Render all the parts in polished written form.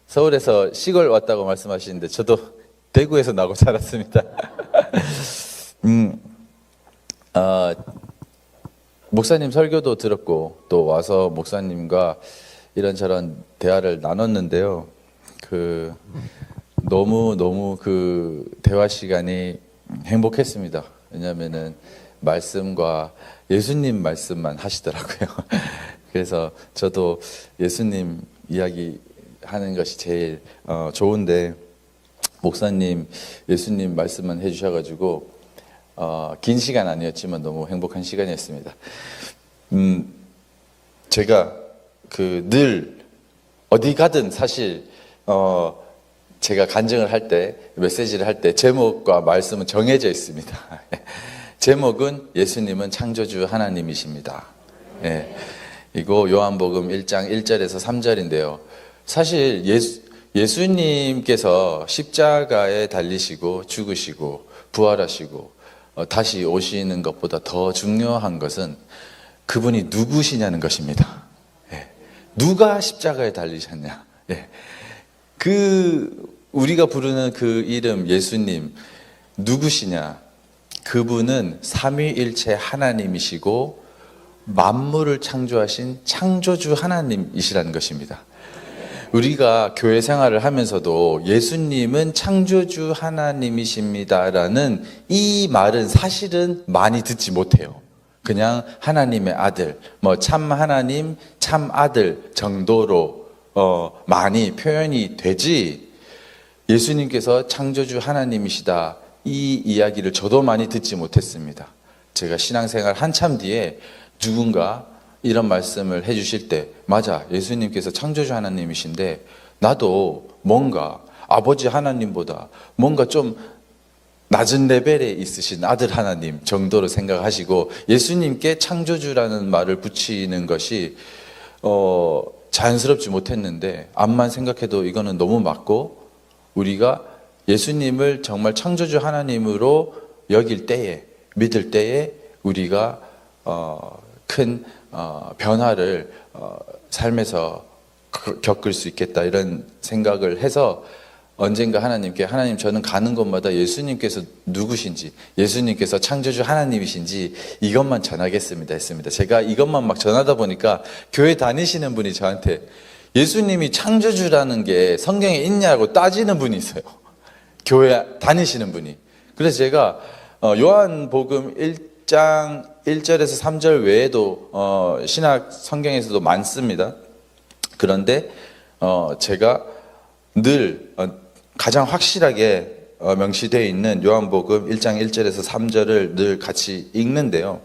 서울에서 시골 왔다고 말씀하시는데 저도 대구에서 나고 자랐습니다. 목사님 설교도 들었고 또 와서 목사님과 이런저런 대화를 나눴는데요. 너무 그 대화 시간이 행복했습니다. 왜냐하면은 말씀과 예수님 말씀만 하시더라고요. 그래서 저도 예수님 이야기 하는 것이 제일 좋은데 목사님 예수님 말씀만 해주셔가지고 긴 시간 아니었지만 너무 행복한 시간이었습니다. 제가 늘 어디 가든 사실 제가 간증을 할 때 메시지를 할 때 제목과 말씀은 정해져 있습니다. 제목은 예수님은 창조주 하나님이십니다. 예. 이거 요한복음 1장 1절에서 3절인데요. 사실 예수님께서 십자가에 달리시고 죽으시고 부활하시고 다시 오시는 것보다 더 중요한 것은 그분이 누구시냐는 것입니다. 예. 누가 십자가에 달리셨냐. 예. 우리가 부르는 그 이름 예수님 누구시냐. 그분은 삼위일체 하나님이시고 만물을 창조하신 창조주 하나님이시라는 것입니다. 우리가 교회 생활을 하면서도 예수님은 창조주 하나님이십니다라는 이 말은 사실은 많이 듣지 못해요. 그냥 하나님의 아들, 참 하나님, 참 아들 정도로 많이 표현이 되지, 예수님께서 창조주 하나님이시다 이 이야기를 저도 많이 듣지 못했습니다. 제가 신앙생활 한참 뒤에 누군가 이런 말씀을 해주실 때, 맞아, 예수님께서 창조주 하나님이신데 나도 뭔가 아버지 하나님보다 뭔가 좀 낮은 레벨에 있으신 아들 하나님 정도로 생각하시고 예수님께 창조주라는 말을 붙이는 것이 자연스럽지 못했는데, 암만 생각해도 이거는 너무 맞고, 우리가 예수님을 정말 창조주 하나님으로 여길 때에, 믿을 때에 우리가 큰 변화를 삶에서 겪을 수 있겠다 이런 생각을 해서 언젠가 하나님께, 하나님 저는 가는 곳마다 예수님께서 누구신지, 예수님께서 창조주 하나님이신지 이것만 전하겠습니다 했습니다. 제가 이것만 막 전하다 보니까 교회 다니시는 분이 저한테 예수님이 창조주라는 게 성경에 있냐고 따지는 분이 있어요. 교회 다니시는 분이. 그래서 제가 요한복음 1장 1절에서 3절 외에도 신약 성경에서도 많습니다. 그런데 제가 늘 가장 확실하게 명시되어 있는 요한복음 1장 1절에서 3절을 늘 같이 읽는데요.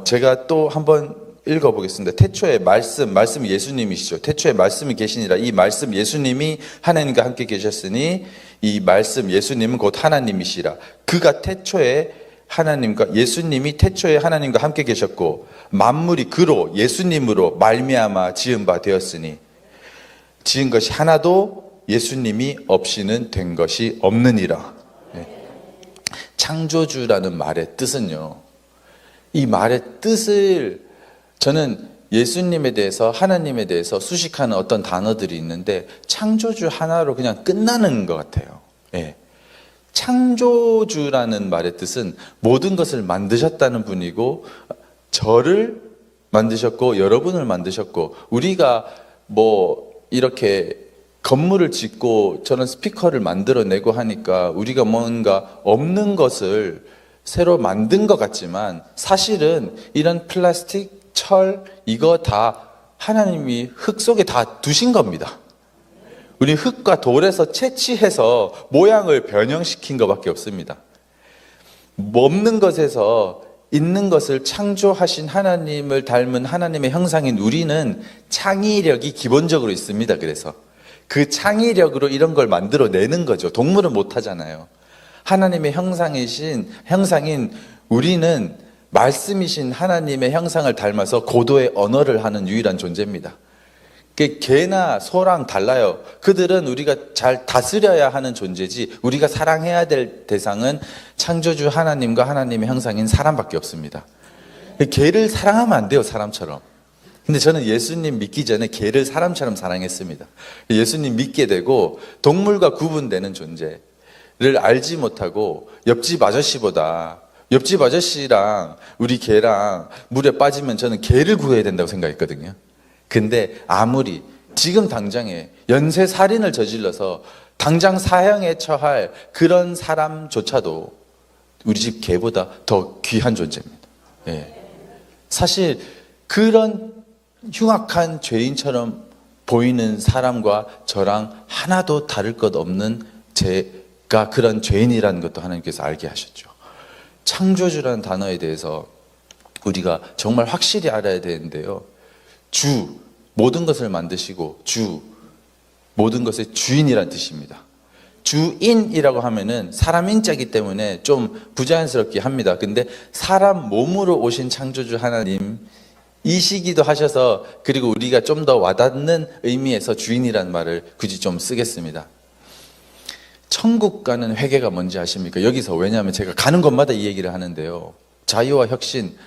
제가 또 한번 읽어보겠습니다. 태초에 말씀이 예수님이시죠. 태초에 말씀이 계시니라. 이 말씀 예수님이 하나님과 함께 계셨으니 이 말씀 예수님은 곧 하나님이시라. 그가 태초에 하나님과, 예수님이 태초에 하나님과 함께 계셨고 만물이 그로 예수님으로 말미암아 지은 바 되었으니 지은 것이 하나도 예수님이 없이는 된 것이 없느니라. 네. 창조주라는 말의 뜻은요, 이 말의 뜻을 저는 예수님에 대해서, 하나님에 대해서 수식하는 어떤 단어들이 있는데 창조주 하나로 그냥 끝나는 것 같아요. 네. 창조주라는 말의 뜻은 모든 것을 만드셨다는 분이고, 저를 만드셨고 여러분을 만드셨고, 우리가 이렇게 건물을 짓고 저런 스피커를 만들어내고 하니까 우리가 뭔가 없는 것을 새로 만든 것 같지만 사실은 이런 플라스틱, 철, 이거 다 하나님이 흙 속에 다 두신 겁니다. 우리 흙과 돌에서 채취해서 모양을 변형시킨 것밖에 없습니다. 없는 것에서 있는 것을 창조하신 하나님을 닮은 하나님의 형상인 우리는 창의력이 기본적으로 있습니다. 그래서 그 창의력으로 이런 걸 만들어내는 거죠. 동물은 못하잖아요. 하나님의 형상인 우리는 말씀이신 하나님의 형상을 닮아서 고도의 언어를 하는 유일한 존재입니다. 개나 소랑 달라요. 그들은 우리가 잘 다스려야 하는 존재지, 우리가 사랑해야 될 대상은 창조주 하나님과 하나님의 형상인 사람밖에 없습니다. 개를 사랑하면 안 돼요, 사람처럼. 근데 저는 예수님 믿기 전에 개를 사람처럼 사랑했습니다. 예수님 믿게 되고 동물과 구분되는 존재를 알지 못하고 옆집 아저씨보다 옆집 아저씨랑 우리 개랑 물에 빠지면 저는 개를 구해야 된다고 생각했거든요. 근데 아무리 지금 당장에 연쇄 살인을 저질러서 당장 사형에 처할 그런 사람조차도 우리 집 개보다 더 귀한 존재입니다. 예. 사실 그런 흉악한 죄인처럼 보이는 사람과 저랑 하나도 다를 것 없는 제가 그런 죄인이라는 것도 하나님께서 알게 하셨죠. 창조주라는 단어에 대해서 우리가 정말 확실히 알아야 되는데요. 주, 모든 것을 만드시고 주, 모든 것의 주인이란 뜻입니다. 주인이라고 하면은 사람 인자이기 때문에 좀 부자연스럽게 합니다. 근데 사람 몸으로 오신 창조주 하나님 이시기도 하셔서, 그리고 우리가 좀 더 와닿는 의미에서 주인이라는 말을 굳이 좀 쓰겠습니다. 천국 가는 회개가 뭔지 아십니까? 여기서, 왜냐하면 제가 가는 곳마다 이 얘기를 하는데요. 자유와 혁신,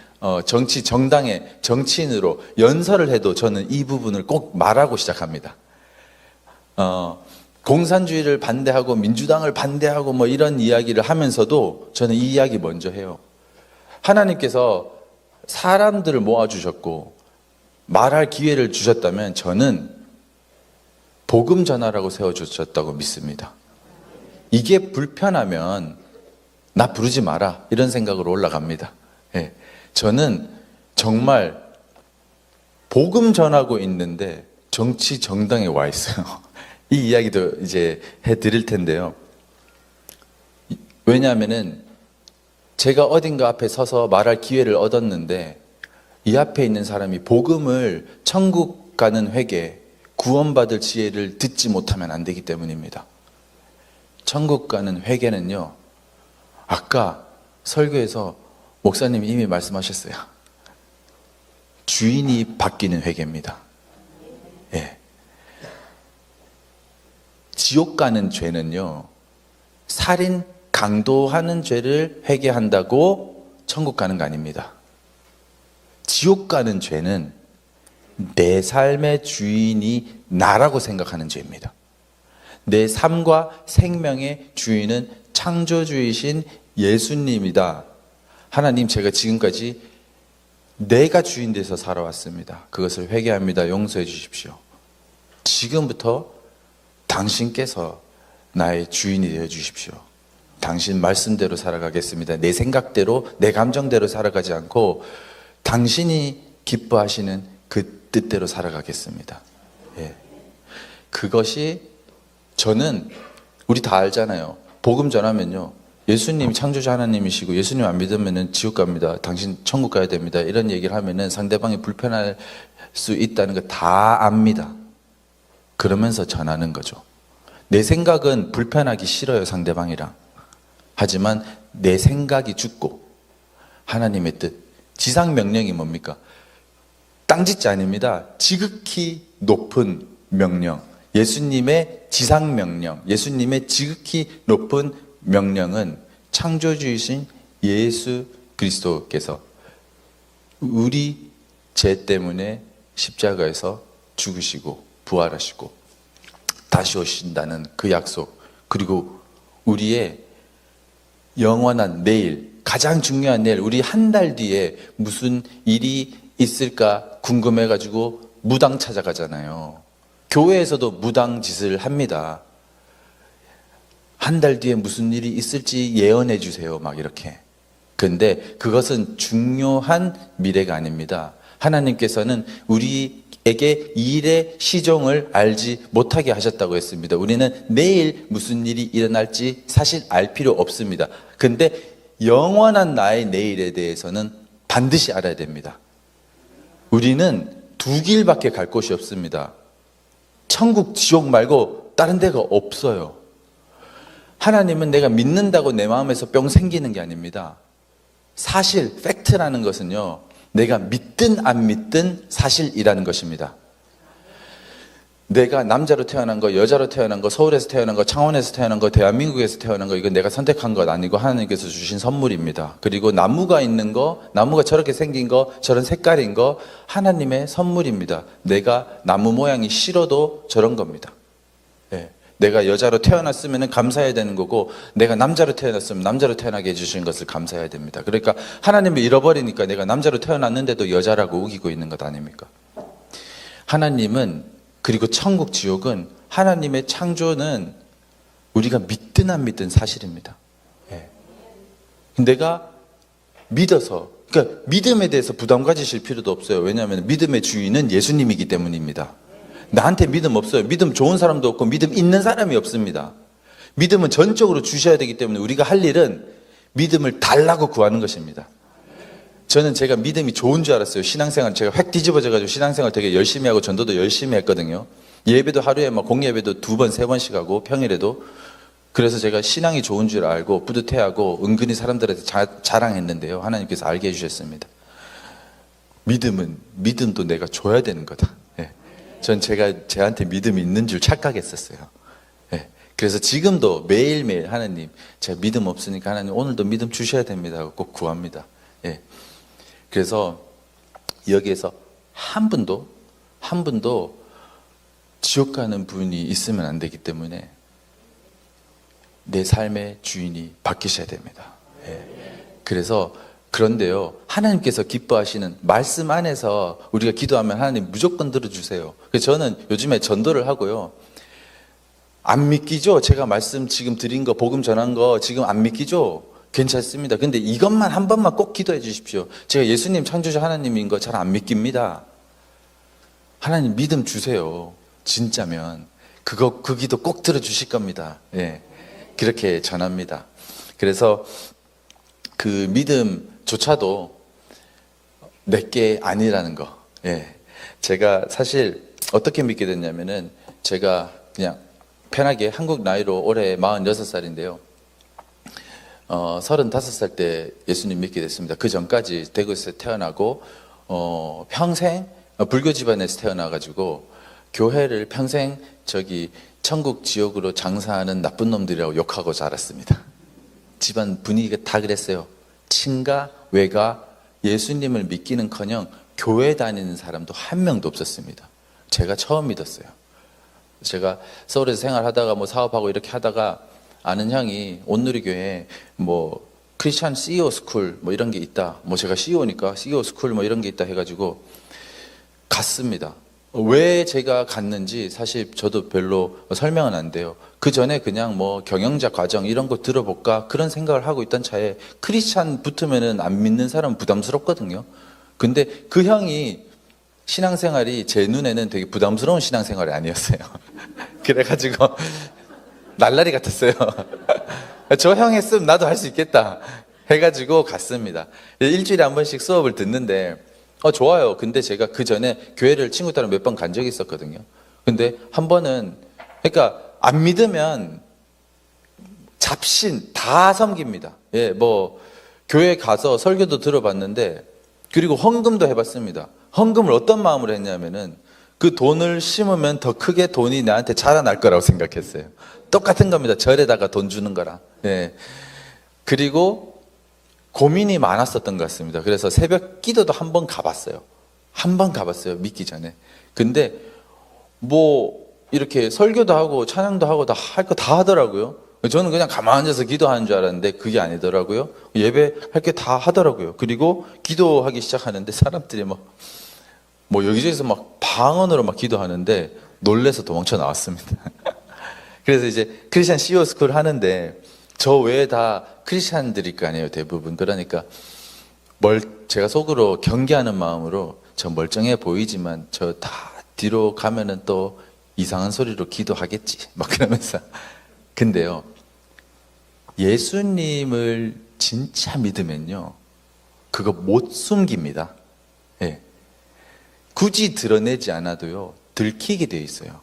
정치, 정당의 정치인으로 연설을 해도 저는 이 부분을 꼭 말하고 시작합니다. 공산주의를 반대하고 민주당을 반대하고 뭐 이런 이야기를 하면서도 저는 이 이야기 먼저 해요. 하나님께서 사람들을 모아주셨고 말할 기회를 주셨다면 저는 복음 전하라고 세워주셨다고 믿습니다. 이게 불편하면 나 부르지 마라 이런 생각으로 올라갑니다. 예. 저는 정말 복음 전하고 있는데 정치 정당에 와 있어요. 이 이야기도 이제 해드릴 텐데요. 왜냐하면은 제가 어딘가 앞에 서서 말할 기회를 얻었는데 이 앞에 있는 사람이 복음을, 천국 가는 회개, 구원받을 지혜를 듣지 못하면 안 되기 때문입니다. 천국 가는 회개는요, 아까 설교에서 목사님이 이미 말씀하셨어요. 주인이 바뀌는 회개입니다. 예. 지옥 가는 죄는요, 살인, 강도하는 죄를 회개한다고 천국 가는 거 아닙니다. 지옥 가는 죄는 내 삶의 주인이 나라고 생각하는 죄입니다. 내 삶과 생명의 주인은 창조주이신 예수님이다. 하나님, 제가 지금까지 내가 주인 돼서 살아왔습니다. 그것을 회개합니다. 용서해 주십시오. 지금부터 당신께서 나의 주인이 되어 주십시오. 당신 말씀대로 살아가겠습니다. 내 생각대로, 내 감정대로 살아가지 않고 당신이 기뻐하시는 그 뜻대로 살아가겠습니다. 예. 그것이, 저는 우리 다 알잖아요. 복음 전하면요, 예수님이 창조주 하나님이시고 예수님 안 믿으면 지옥 갑니다. 당신 천국 가야 됩니다. 이런 얘기를 하면은 상대방이 불편할 수 있다는 거 다 압니다. 그러면서 전하는 거죠. 내 생각은 불편하기 싫어요, 상대방이랑. 하지만 내 생각이 죽고 하나님의 뜻, 지상 명령이 뭡니까? 땅짓지 아닙니다. 지극히 높은 명령, 예수님의 지상 명령, 예수님의 지극히 높은 명령은 창조주이신 예수 그리스도께서 우리 죄 때문에 십자가에서 죽으시고 부활하시고 다시 오신다는 그 약속, 그리고 우리의 영원한 내일, 가장 중요한 내일, 우리 한 달 뒤에 무슨 일이 있을까 궁금해가지고 무당 찾아가잖아요. 교회에서도 무당 짓을 합니다. 한 달 뒤에 무슨 일이 있을지 예언해 주세요, 막 이렇게. 근데 그것은 중요한 미래가 아닙니다. 하나님께서는 우리에게 일의 시종을 알지 못하게 하셨다고 했습니다. 우리는 내일 무슨 일이 일어날지 사실 알 필요 없습니다. 근데 영원한 나의 내일에 대해서는 반드시 알아야 됩니다. 우리는 두 길밖에 갈 곳이 없습니다. 천국, 지옥 말고 다른 데가 없어요. 하나님은 내가 믿는다고 내 마음에서 뿅 생기는 게 아닙니다. 사실, 팩트라는 것은요, 내가 믿든 안 믿든 사실이라는 것입니다. 내가 남자로 태어난 거, 여자로 태어난 거, 서울에서 태어난 거, 창원에서 태어난 거, 대한민국에서 태어난 거, 이건 내가 선택한 것 아니고 하나님께서 주신 선물입니다. 그리고 나무가 있는 거, 나무가 저렇게 생긴 거, 저런 색깔인 거, 하나님의 선물입니다. 내가 나무 모양이 싫어도 저런 겁니다. 예. 내가 여자로 태어났으면 감사해야 되는 거고, 내가 남자로 태어났으면 남자로 태어나게 해주신 것을 감사해야 됩니다. 그러니까 하나님을 잃어버리니까 내가 남자로 태어났는데도 여자라고 우기고 있는 것 아닙니까? 하나님은, 그리고 천국 지옥은, 하나님의 창조는 우리가 믿든 안 믿든 사실입니다. 예. 내가 믿어서, 그러니까 믿음에 대해서 부담 가지실 필요도 없어요. 왜냐하면 믿음의 주인은 예수님이기 때문입니다. 나한테 믿음 없어요. 믿음 좋은 사람도 없고 믿음 있는 사람이 없습니다. 믿음은 전적으로 주셔야 되기 때문에 우리가 할 일은 믿음을 달라고 구하는 것입니다. 저는 제가 믿음이 좋은 줄 알았어요. 신앙생활 제가 획 뒤집어져가지고 신앙생활 되게 열심히 하고 전도도 열심히 했거든요. 예배도 하루에 막 공예배도 2번, 3번씩 하고 평일에도. 그래서 제가 신앙이 좋은 줄 알고 뿌듯해하고 은근히 사람들한테 자랑했는데요. 하나님께서 알게 해주셨습니다. 믿음도 내가 줘야 되는 거다. 예. 전 제가 제한테 믿음이 있는 줄 착각했었어요. 예. 그래서 지금도 매일매일 하나님, 제가 믿음 없으니까 하나님 오늘도 믿음 주셔야 됩니다 하고 꼭 구합니다. 예. 그래서 여기에서 한 분도 지옥 가는 분이 있으면 안 되기 때문에 내 삶의 주인이 바뀌셔야 됩니다. 예. 그래서 그런데요, 하나님께서 기뻐하시는 말씀 안에서 우리가 기도하면 하나님 무조건 들어주세요. 그래서 저는 요즘에 전도를 하고요, 안 믿기죠? 제가 말씀 지금 드린 거, 복음 전한 거 지금 안 믿기죠? 괜찮습니다. 근데 이것만 한 번만 꼭 기도해 주십시오. 제가 예수님 창조자 하나님인 거 잘 안 믿깁니다. 하나님 믿음 주세요. 진짜면 그 기도 꼭 들어주실 겁니다. 예. 그렇게 전합니다. 그래서 그 믿음조차도 내게 아니라는 거. 예. 제가 사실 어떻게 믿게 됐냐면은, 제가 그냥 편하게 한국 나이로 올해 46살인데요. 35살 때 예수님 믿게 됐습니다. 그 전까지 대구에서 태어나고, 평생 불교 집안에서 태어나가지고, 교회를 평생 천국 지옥으로 장사하는 나쁜 놈들이라고 욕하고 자랐습니다. 집안 분위기가 다 그랬어요. 친가, 외가, 예수님을 믿기는커녕 교회 다니는 사람도 한 명도 없었습니다. 제가 처음 믿었어요. 제가 서울에서 생활하다가 뭐 사업하고 이렇게 하다가 아는 형이 온누리교회에 뭐 크리스찬 CEO 스쿨 뭐 이런 게 있다. 뭐 제가 CEO니까 CEO 스쿨 뭐 이런 게 있다 해가지고 갔습니다. 왜 제가 갔는지 사실 저도 별로 설명은 안 돼요. 그 전에 그냥 뭐 경영자 과정 이런 거 들어볼까 그런 생각을 하고 있던 차에, 크리스찬 붙으면은 안 믿는 사람은 부담스럽거든요. 근데 그 형이 신앙생활이 제 눈에는 되게 부담스러운 신앙생활이 아니었어요. 그래가지고 날라리 같았어요. 저 형 했으면 나도 할 수 있겠다 해가지고 갔습니다. 일주일에 한 번씩 수업을 듣는데 좋아요. 근데 제가 그 전에 교회를 친구 따라 몇 번 간 적이 있었거든요. 근데 한 번은, 그러니까 안 믿으면 잡신 다 섬깁니다. 예, 뭐 교회 가서 설교도 들어봤는데, 그리고 헌금도 해봤습니다. 헌금을 어떤 마음으로 했냐면은 그 돈을 심으면 더 크게 돈이 나한테 자라날 거라고 생각했어요. 똑같은 겁니다. 절에다가 돈 주는 거랑. 예. 그리고 고민이 많았었던 것 같습니다. 그래서 새벽 기도도 한 번 가봤어요. 한 번 가봤어요. 믿기 전에. 근데 뭐 이렇게 설교도 하고 찬양도 하고 다 할 거 다 하더라고요. 저는 그냥 가만히 앉아서 기도하는 줄 알았는데 그게 아니더라고요. 예배할 게 다 하더라고요. 그리고 기도하기 시작하는데 사람들이 뭐 여기저기서 막 방언으로 막 기도하는데 놀래서 도망쳐 나왔습니다. 그래서 이제 크리스찬 CEO 스쿨 하는데 저 외에 다 크리스찬들일 거 아니에요, 대부분. 그러니까 제가 속으로 경계하는 마음으로, 저 멀쩡해 보이지만 저 다 뒤로 가면은 또 이상한 소리로 기도하겠지 막 그러면서. 근데요, 예수님을 진짜 믿으면요 그거 못 숨깁니다. 예. 굳이 드러내지 않아도요 들키게 돼 있어요.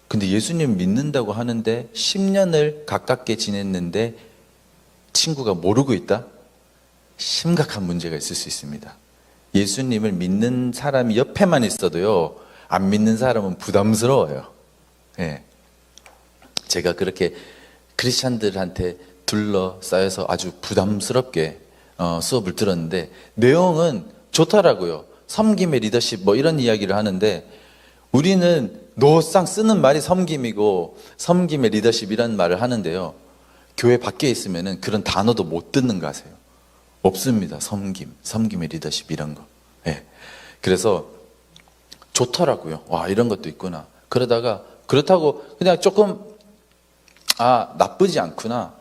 근데 예수님 믿는다고 하는데 10년을 가깝게 지냈는데 친구가 모르고 있다? 심각한 문제가 있을 수 있습니다. 예수님을 믿는 사람이 옆에만 있어도요 안 믿는 사람은 부담스러워요. 예. 제가 그렇게 크리스찬들한테 둘러싸여서 아주 부담스럽게 수업을 들었는데 내용은 좋더라고요. 섬김의 리더십 뭐 이런 이야기를 하는데 우리는 노상 쓰는 말이 섬김이고 섬김의 리더십 이런 말을 하는데요. 교회 밖에 있으면은 그런 단어도 못 듣는 거 아세요? 없습니다. 섬김의 리더십 이런 거. 예. 그래서 좋더라고요. 와, 이런 것도 있구나. 그러다가 그렇다고 그냥 조금 나쁘지 않구나.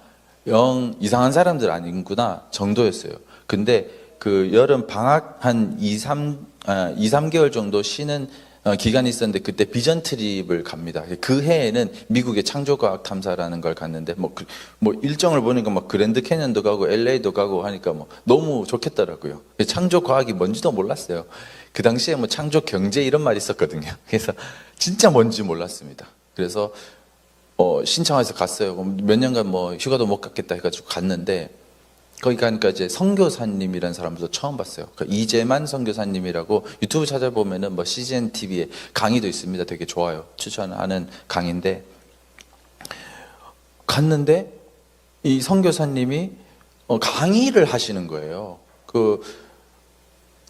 영 이상한 사람들 아니구나 정도였어요. 근데 그 여름 방학 한 2, 3개월 정도 쉬는 기간이 있었는데 그때 비전 트립을 갑니다. 그 해에는 미국의 창조과학 탐사라는 걸 갔는데 뭐 일정을 보니까 막 그랜드 캐년도 가고 LA도 가고 하니까 뭐 너무 좋겠더라고요. 창조과학이 뭔지도 몰랐어요. 그 당시에 뭐 창조 경제 이런 말이 있었거든요. 그래서 진짜 뭔지 몰랐습니다. 그래서 신청해서 갔어요. 몇 년간 뭐 휴가도 못 갔겠다 해가지고 갔는데 거기 가니까 이제 선교사님이라는 사람도 처음 봤어요. 그러니까 이재만 선교사님이라고 유튜브 찾아보면은 뭐 CGN TV에 강의도 있습니다. 되게 좋아요. 추천하는 강의인데 갔는데 이 선교사님이 강의를 하시는 거예요. 그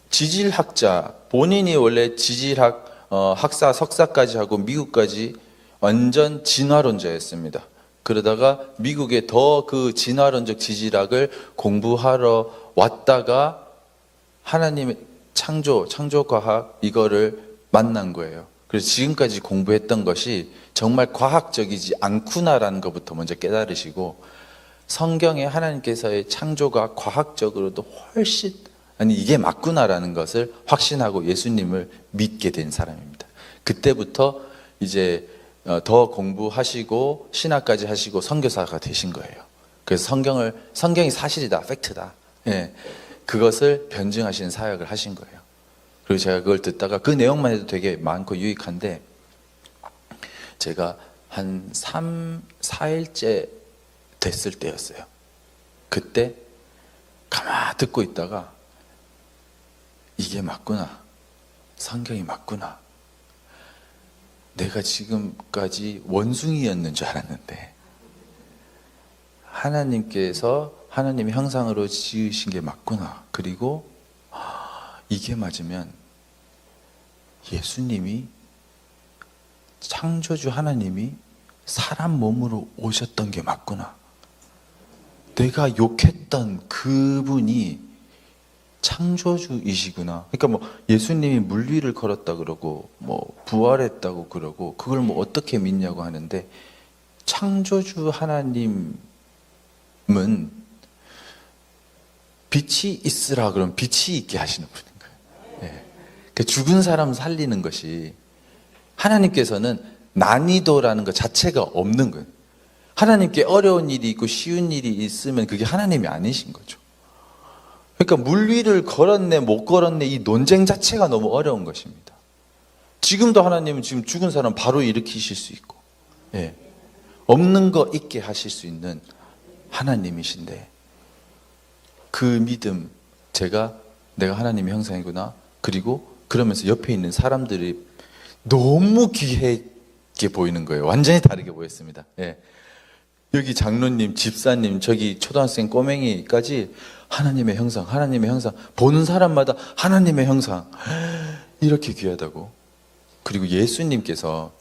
지질학자 본인이 원래 지질학 학사 석사까지 하고 미국까지 완전 진화론자였습니다. 그러다가 미국에 더 그 진화론적 지질학을 공부하러 왔다가 하나님의 창조과학 이거를 만난 거예요. 그래서 지금까지 공부했던 것이 정말 과학적이지 않구나라는 것부터 먼저 깨달으시고 성경에 하나님께서의 창조가 과학적으로도 훨씬 이게 맞구나라는 것을 확신하고 예수님을 믿게 된 사람입니다. 그때부터 이제 더 공부하시고 신학까지 하시고 선교사가 되신 거예요. 그래서 성경이 사실이다, 팩트다. 예, 그것을 변증하시는 사역을 하신 거예요. 그리고 제가 그걸 듣다가 그 내용만 해도 되게 많고 유익한데 제가 한 3, 4일째 됐을 때였어요. 그때 가만히 듣고 있다가 이게 맞구나. 성경이 맞구나. 내가 지금까지 원숭이였는 줄 알았는데 하나님께서 하나님의 형상으로 지으신 게 맞구나. 그리고 이게 맞으면 예수님이 창조주 하나님이 사람 몸으로 오셨던 게 맞구나. 내가 욕했던 그분이 창조주이시구나. 그러니까 뭐 예수님이 물 위를 걸었다 그러고 뭐 부활했다고 그러고 그걸 뭐 어떻게 믿냐고 하는데 창조주 하나님은 빛이 있으라 그러면 빛이 있게 하시는 분인 거예요. 네. 그 죽은 사람 살리는 것이 하나님께서는 난이도라는 것 자체가 없는 거예요. 하나님께 어려운 일이 있고 쉬운 일이 있으면 그게 하나님이 아니신 거죠. 그러니까 물 위를 걸었네 못 걸었네 이 논쟁 자체가 너무 어려운 것입니다. 지금도 하나님은 지금 죽은 사람 바로 일으키실 수 있고 예. 없는 거 있게 하실 수 있는 하나님이신데 그 믿음 내가 하나님의 형상이구나. 그리고 그러면서 옆에 있는 사람들이 너무 귀하게 보이는 거예요. 완전히 다르게 보였습니다. 예. 여기 장로님, 집사님, 저기 초등학생 꼬맹이까지 하나님의 형상, 하나님의 형상. 보는 사람마다 하나님의 형상. 이렇게 귀하다고. 그리고 예수님께서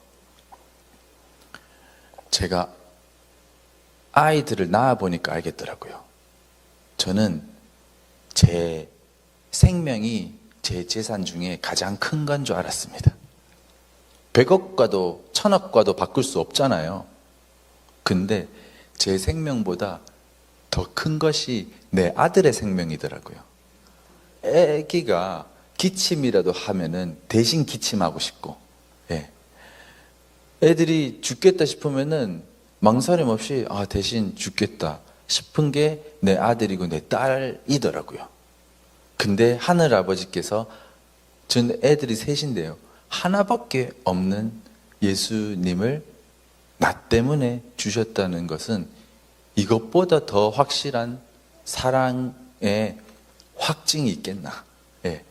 제가 아이들을 낳아보니까 알겠더라고요. 저는 제 생명이 제 재산 중에 가장 큰 건 줄 알았습니다. 100억과도 1000억과도 바꿀 수 없잖아요. 근데 제 생명보다 더 큰 것이 내 아들의 생명이더라고요. 애기가 기침이라도 하면은 대신 기침하고 싶고, 예. 애들이 죽겠다 싶으면은 망설임 없이 대신 죽겠다 싶은 게 내 아들이고 내 딸이더라고요. 근데 하늘 아버지께서 전 애들이 셋인데요. 하나밖에 없는 예수님을 나 때문에 주셨다는 것은 이것보다 더 확실한 사랑의 확증이 있겠나. 예.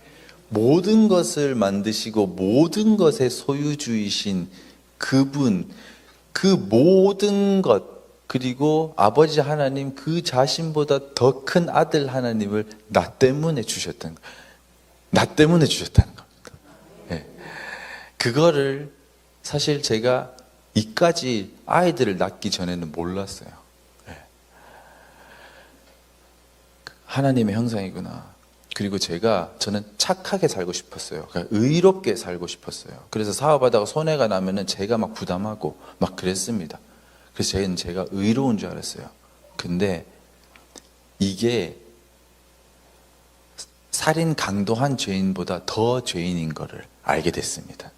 모든 것을 만드시고 모든 것의 소유주이신 그분, 그 모든 것, 그리고 아버지 하나님 그 자신보다 더 큰 아들 하나님을 나 때문에 주셨다는 거예요. 나 때문에 주셨다는 겁니다. 네. 그거를 사실 제가 이까지 아이들을 낳기 전에는 몰랐어요. 네. 하나님의 형상이구나. 그리고 저는 착하게 살고 싶었어요. 그러니까 의롭게 살고 싶었어요. 그래서 사업하다가 손해가 나면은 제가 막 부담하고 막 그랬습니다. 그래서 제가 의로운 줄 알았어요. 근데 이게 살인 강도한 죄인보다 더 죄인인 거를 알게 됐습니다.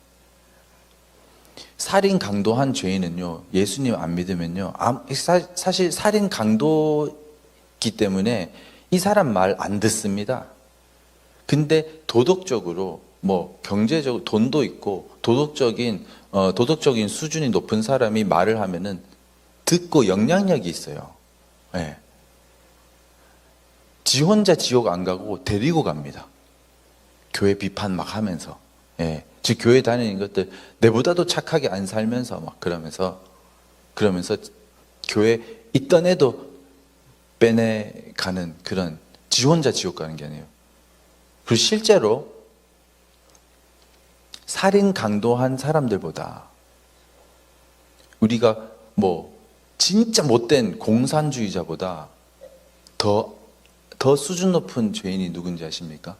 살인 강도한 죄인은요, 예수님 안 믿으면요, 사실 살인 강도기 때문에 이 사람 말 안 듣습니다. 근데 도덕적으로 뭐 경제적으로 돈도 있고 도덕적인 수준이 높은 사람이 말을 하면은 듣고 영향력이 있어요. 네. 지 혼자 지옥 안 가고 데리고 갑니다. 교회 비판 막 하면서. 예. 즉 교회 다니는 것들 내보다도 착하게 안 살면서 막 그러면서 교회 있던 애도 빼내가는 그런, 지 혼자 지옥 가는 게 아니에요. 그리고 실제로 살인 강도한 사람들보다 우리가 뭐 진짜 못된 공산주의자보다 더 수준 높은 죄인이 누군지 아십니까?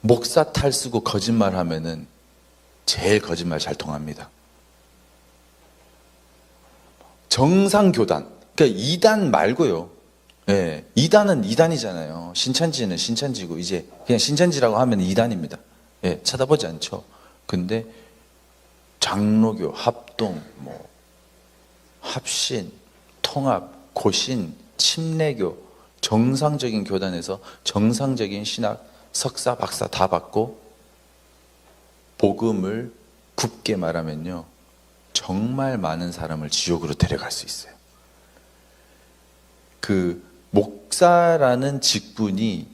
목사 탈 쓰고 거짓말 하면은 제일 거짓말 잘 통합니다. 정상교단, 그러니까 이단 말고요. 예, 이단은 이단이잖아요. 신천지는 신천지고 이제 그냥 신천지라고 하면 이단입니다. 예, 쳐다보지 않죠. 근데 장로교, 합동, 뭐 합신, 통합, 고신, 침례교, 정상적인 교단에서 정상적인 신학, 석사, 박사 다 받고 복음을 굽게 말하면요, 정말 많은 사람을 지옥으로 데려갈 수 있어요. 그 목사라는 직분이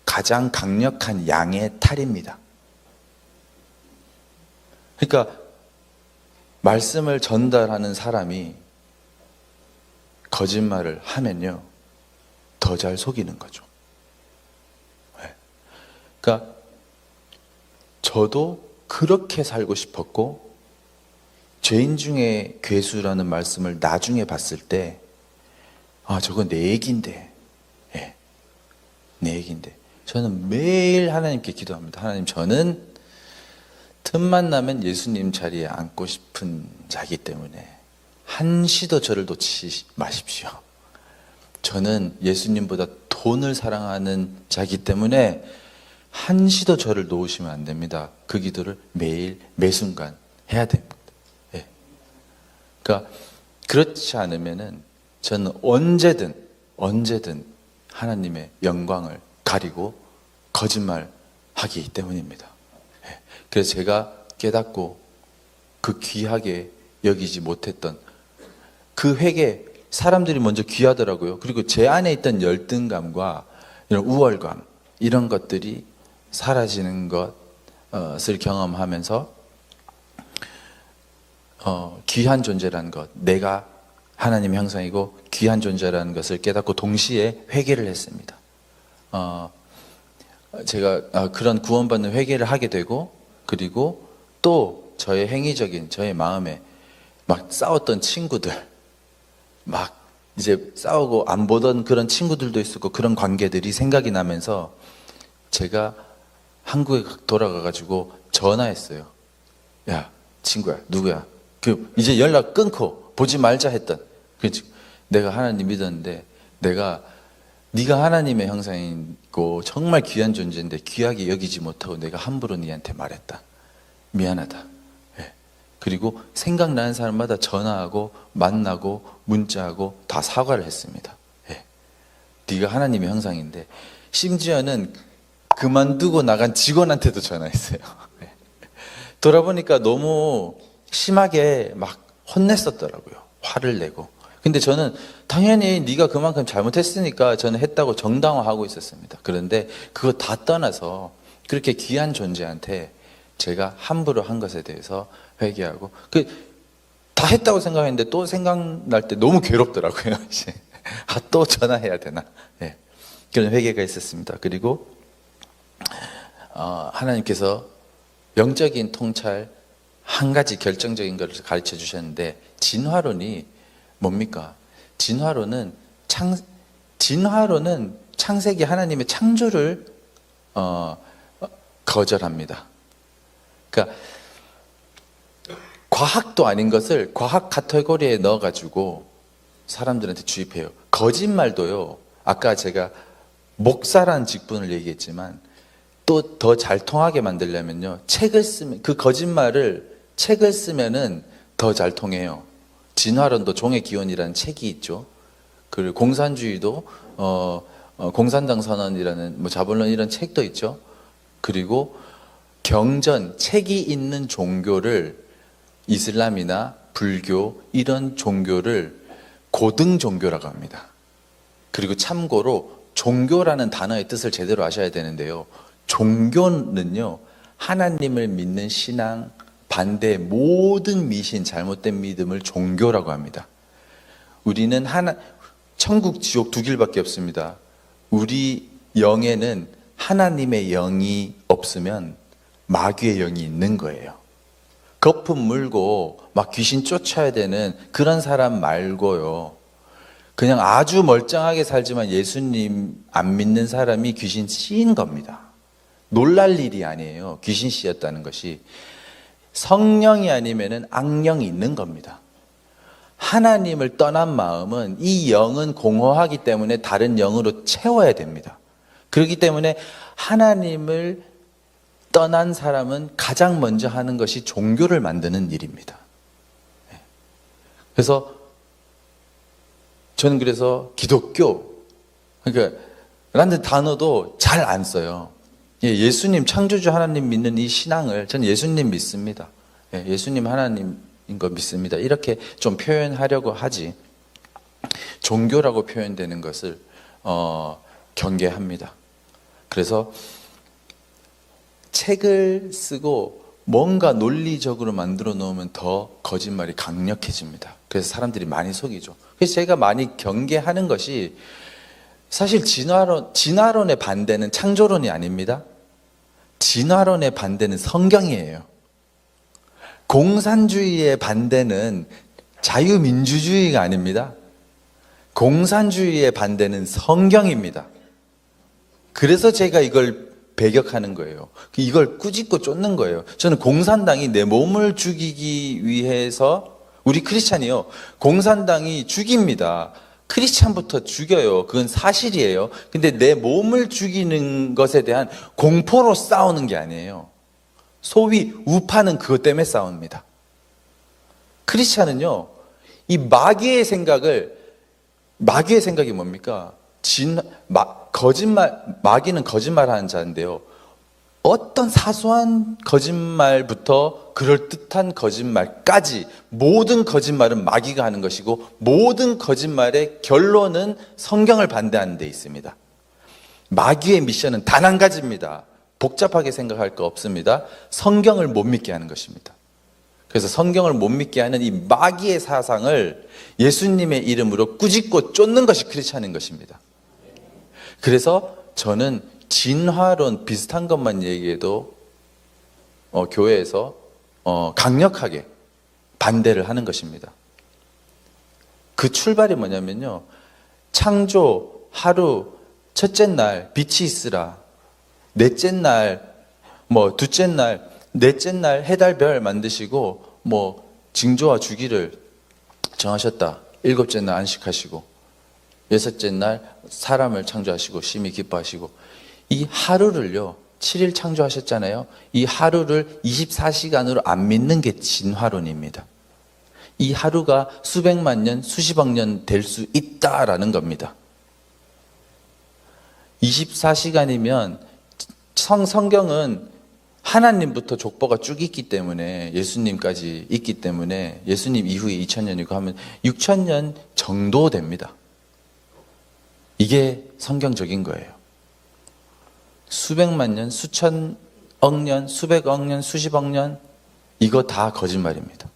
가장 강력한 양의 탈입니다. 그러니까 말씀을 전달하는 사람이 거짓말을 하면요, 더 잘 속이는 거죠. 그러니까 저도 그렇게 살고 싶었고, 죄인 중에 괴수라는 말씀을 나중에 봤을 때, 아, 저거 내 얘기인데, 예, 내 얘기인데, 저는 매일 하나님께 기도합니다. 하나님, 저는 틈만 나면 예수님 자리에 앉고 싶은 자기 때문에 한시도 저를 놓치지 마십시오. 저는 예수님보다 돈을 사랑하는 자기 때문에 한시도 저를 놓으시면 안 됩니다. 그 기도를 매일 매순간 해야 됩니다. 예. 그러니까 그렇지 않으면은 저는 언제든 하나님의 영광을 가리고 거짓말하기 때문입니다. 예. 그래서 제가 깨닫고 그 귀하게 여기지 못했던 그 회개, 사람들이 먼저 귀하더라고요. 그리고 제 안에 있던 열등감과 이런 우월감, 이런 것들이 사라지는 것을 경험하면서 귀한 존재라는 것, 내가 하나님의 형상이고 귀한 존재라는 것을 깨닫고 동시에 회개를 했습니다. 제가 그런 구원받는 회개를 하게 되고, 그리고 또 저의 행위적인, 저의 마음에 막 싸웠던 친구들, 막 이제 싸우고 안 보던 그런 친구들도 있었고, 그런 관계들이 생각이 나면서 제가 한국에 돌아가가지고 전화했어요. 야, 친구야, 누구야? 이제 연락 끊고 보지 말자 했던. 내가 하나님 믿었는데, 네가 하나님의 형상이고 정말 귀한 존재인데 귀하게 여기지 못하고 내가 함부로 네한테 말했다. 미안하다. 예. 그리고 생각나는 사람마다 전화하고 만나고 문자하고 다 사과를 했습니다. 예. 네가 하나님의 형상인데, 심지어는 그만두고 나간 직원한테도 전화했어요. 예. 돌아보니까 너무 심하게 막 혼냈었더라고요. 화를 내고. 근데 저는 당연히 네가 그만큼 잘못했으니까 저는 했다고 정당화하고 있었습니다. 그런데 그거 다 떠나서 그렇게 귀한 존재한테 제가 함부로 한 것에 대해서 회개하고 다 했다고 생각했는데 또 생각날 때 너무 괴롭더라고요. 이제 또 전화해야 되나? 네. 그런 회개가 있었습니다. 그리고 하나님께서 영적인 통찰 한 가지 결정적인 것을 가르쳐 주셨는데, 진화론이 뭡니까? 진화론은 창세기 하나님의 창조를 거절합니다. 그러니까 과학도 아닌 것을 과학 카테고리에 넣어가지고 사람들한테 주입해요. 거짓말도요. 아까 제가 목사라는 직분을 얘기했지만 또 더 잘 통하게 만들려면요, 책을 쓰면, 그 거짓말을 책을 쓰면은 더 잘 통해요. 진화론도 종의 기원이라는 책이 있죠. 그리고 공산주의도 공산당 선언이라는 자본론 이런 책도 있죠. 그리고 경전, 책이 있는 종교를, 이슬람이나 불교 이런 종교를 고등 종교라고 합니다. 그리고 참고로 종교라는 단어의 뜻을 제대로 아셔야 되는데요, 종교는요, 하나님을 믿는 신앙 반대 모든 미신, 잘못된 믿음을 종교라고 합니다. 우리는 천국 지옥 두 길밖에 없습니다. 우리 영에는 하나님의 영이 없으면 마귀의 영이 있는 거예요. 거품 물고 막 귀신 쫓아야 되는 그런 사람 말고요, 그냥 아주 멀쩡하게 살지만 예수님 안 믿는 사람이 귀신 씌인 겁니다. 놀랄 일이 아니에요. 귀신 씌였다는 것이. 성령이 아니면은 악령이 있는 겁니다. 하나님을 떠난 마음은, 이 영은 공허하기 때문에 다른 영으로 채워야 됩니다. 그렇기 때문에 하나님을 떠난 사람은 가장 먼저 하는 것이 종교를 만드는 일입니다. 그래서 저는 기독교, 그러니까 라는 단어도 잘 안 써요. 예수님, 창조주 하나님 믿는 이 신앙을, 저는 예수님 믿습니다. 예수님 하나님인 거 믿습니다. 이렇게 좀 표현하려고 하지, 종교라고 표현되는 것을 경계합니다. 그래서 책을 쓰고 뭔가 논리적으로 만들어 놓으면 더 거짓말이 강력해집니다. 그래서 사람들이 많이 속이죠. 그래서 제가 많이 경계하는 것이, 사실 진화론의 반대는 창조론이 아닙니다. 진화론의 반대는 성경이에요. 공산주의의 반대는 자유민주주의가 아닙니다. 공산주의의 반대는 성경입니다. 그래서 제가 이걸 배격하는 거예요. 이걸 꾸짖고 쫓는 거예요. 저는 공산당이 내 몸을 죽이기 위해서, 우리 크리스찬이요, 공산당이 죽입니다. 크리스찬부터 죽여요. 그건 사실이에요. 근데 내 몸을 죽이는 것에 대한 공포로 싸우는 게 아니에요. 소위 우파는 그것 때문에 싸웁니다. 크리스찬은요, 이 마귀의 생각이 뭡니까? 마귀는 거짓말하는 자인데요, 어떤 사소한 거짓말부터 그럴듯한 거짓말까지 모든 거짓말은 마귀가 하는 것이고, 모든 거짓말의 결론은 성경을 반대하는 데 있습니다. 마귀의 미션은 단 한 가지입니다. 복잡하게 생각할 거 없습니다. 성경을 못 믿게 하는 것입니다. 그래서 성경을 못 믿게 하는 이 마귀의 사상을 예수님의 이름으로 꾸짖고 쫓는 것이 크리스찬인 것입니다. 그래서 저는 진화론 비슷한 것만 얘기해도 교회에서 강력하게 반대를 하는 것입니다. 그 출발이 뭐냐면요, 창조 하루, 첫째 날 빛이 있으라, 넷째 날, 둘째 날, 넷째 날 해달 별 만드시고 징조와 주기를 정하셨다. 일곱째 날 안식하시고, 여섯째 날 사람을 창조하시고 심히 기뻐하시고, 이 하루를요, 7일 창조하셨잖아요. 이 하루를 24시간으로 안 믿는 게 진화론입니다. 이 하루가 수백만 년, 수십억 년 될 수 있다라는 겁니다. 24시간이면 성경은 하나님부터 족보가 쭉 있기 때문에, 예수님까지 있기 때문에, 예수님 이후에 2000년이고 하면 6000년 정도 됩니다. 이게 성경적인 거예요. 수백만 년, 수천억 년, 수백억 년, 수십억 년, 이거 다 거짓말입니다.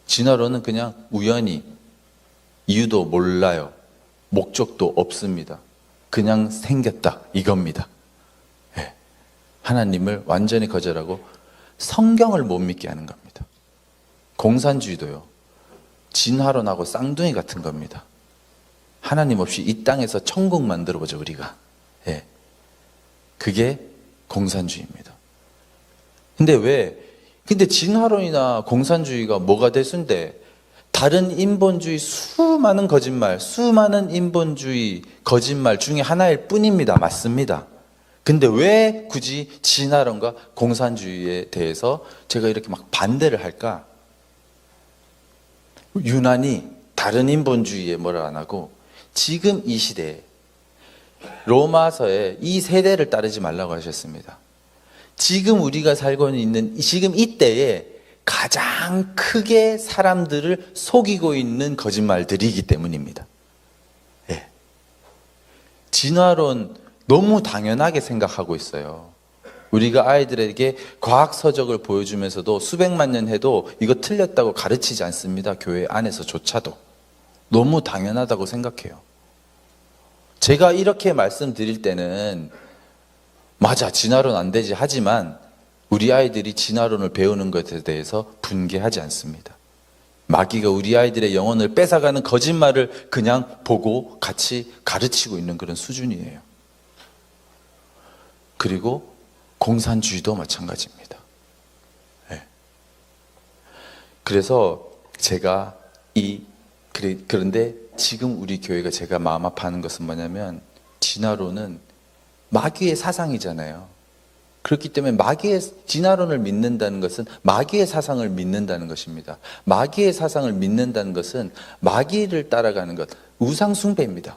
진화론은 그냥 우연히, 이유도 몰라요. 목적도 없습니다. 그냥 생겼다, 이겁니다. 네. 하나님을 완전히 거절하고 성경을 못 믿게 하는 겁니다. 공산주의도요, 진화론하고 쌍둥이 같은 겁니다. 하나님 없이 이 땅에서 천국 만들어보자 우리가. 예. 그게 공산주의입니다. 근데 진화론이나 공산주의가 뭐가 대수인데, 다른 인본주의 수많은 거짓말, 수많은 인본주의 거짓말 중에 하나일 뿐입니다. 맞습니다. 근데 왜 굳이 진화론과 공산주의에 대해서 제가 이렇게 막 반대를 할까? 유난히 다른 인본주의에 뭐라 안 하고, 지금 이 시대에 로마서에 이 세대를 따르지 말라고 하셨습니다. 지금 우리가 살고 있는 지금 이때에 가장 크게 사람들을 속이고 있는 거짓말들이기 때문입니다. 예. 진화론 너무 당연하게 생각하고 있어요. 우리가 아이들에게 과학서적을 보여주면서도 수백만 년 해도 이거 틀렸다고 가르치지 않습니다. 교회 안에서조차도. 너무 당연하다고 생각해요. 제가 이렇게 말씀드릴 때는 맞아, 진화론 안 되지 하지만 우리 아이들이 진화론을 배우는 것에 대해서 분개하지 않습니다. 마귀가 우리 아이들의 영혼을 뺏어가는 거짓말을 그냥 보고 같이 가르치고 있는 그런 수준이에요. 그리고 공산주의도 마찬가지입니다. 네. 그래서 제가 그런데 지금 우리 교회가 제가 마음 아파하는 것은 뭐냐면, 진화론은 마귀의 사상이잖아요. 그렇기 때문에 진화론을 믿는다는 것은 마귀의 사상을 믿는다는 것입니다. 마귀의 사상을 믿는다는 것은 마귀를 따라가는 것, 우상숭배입니다.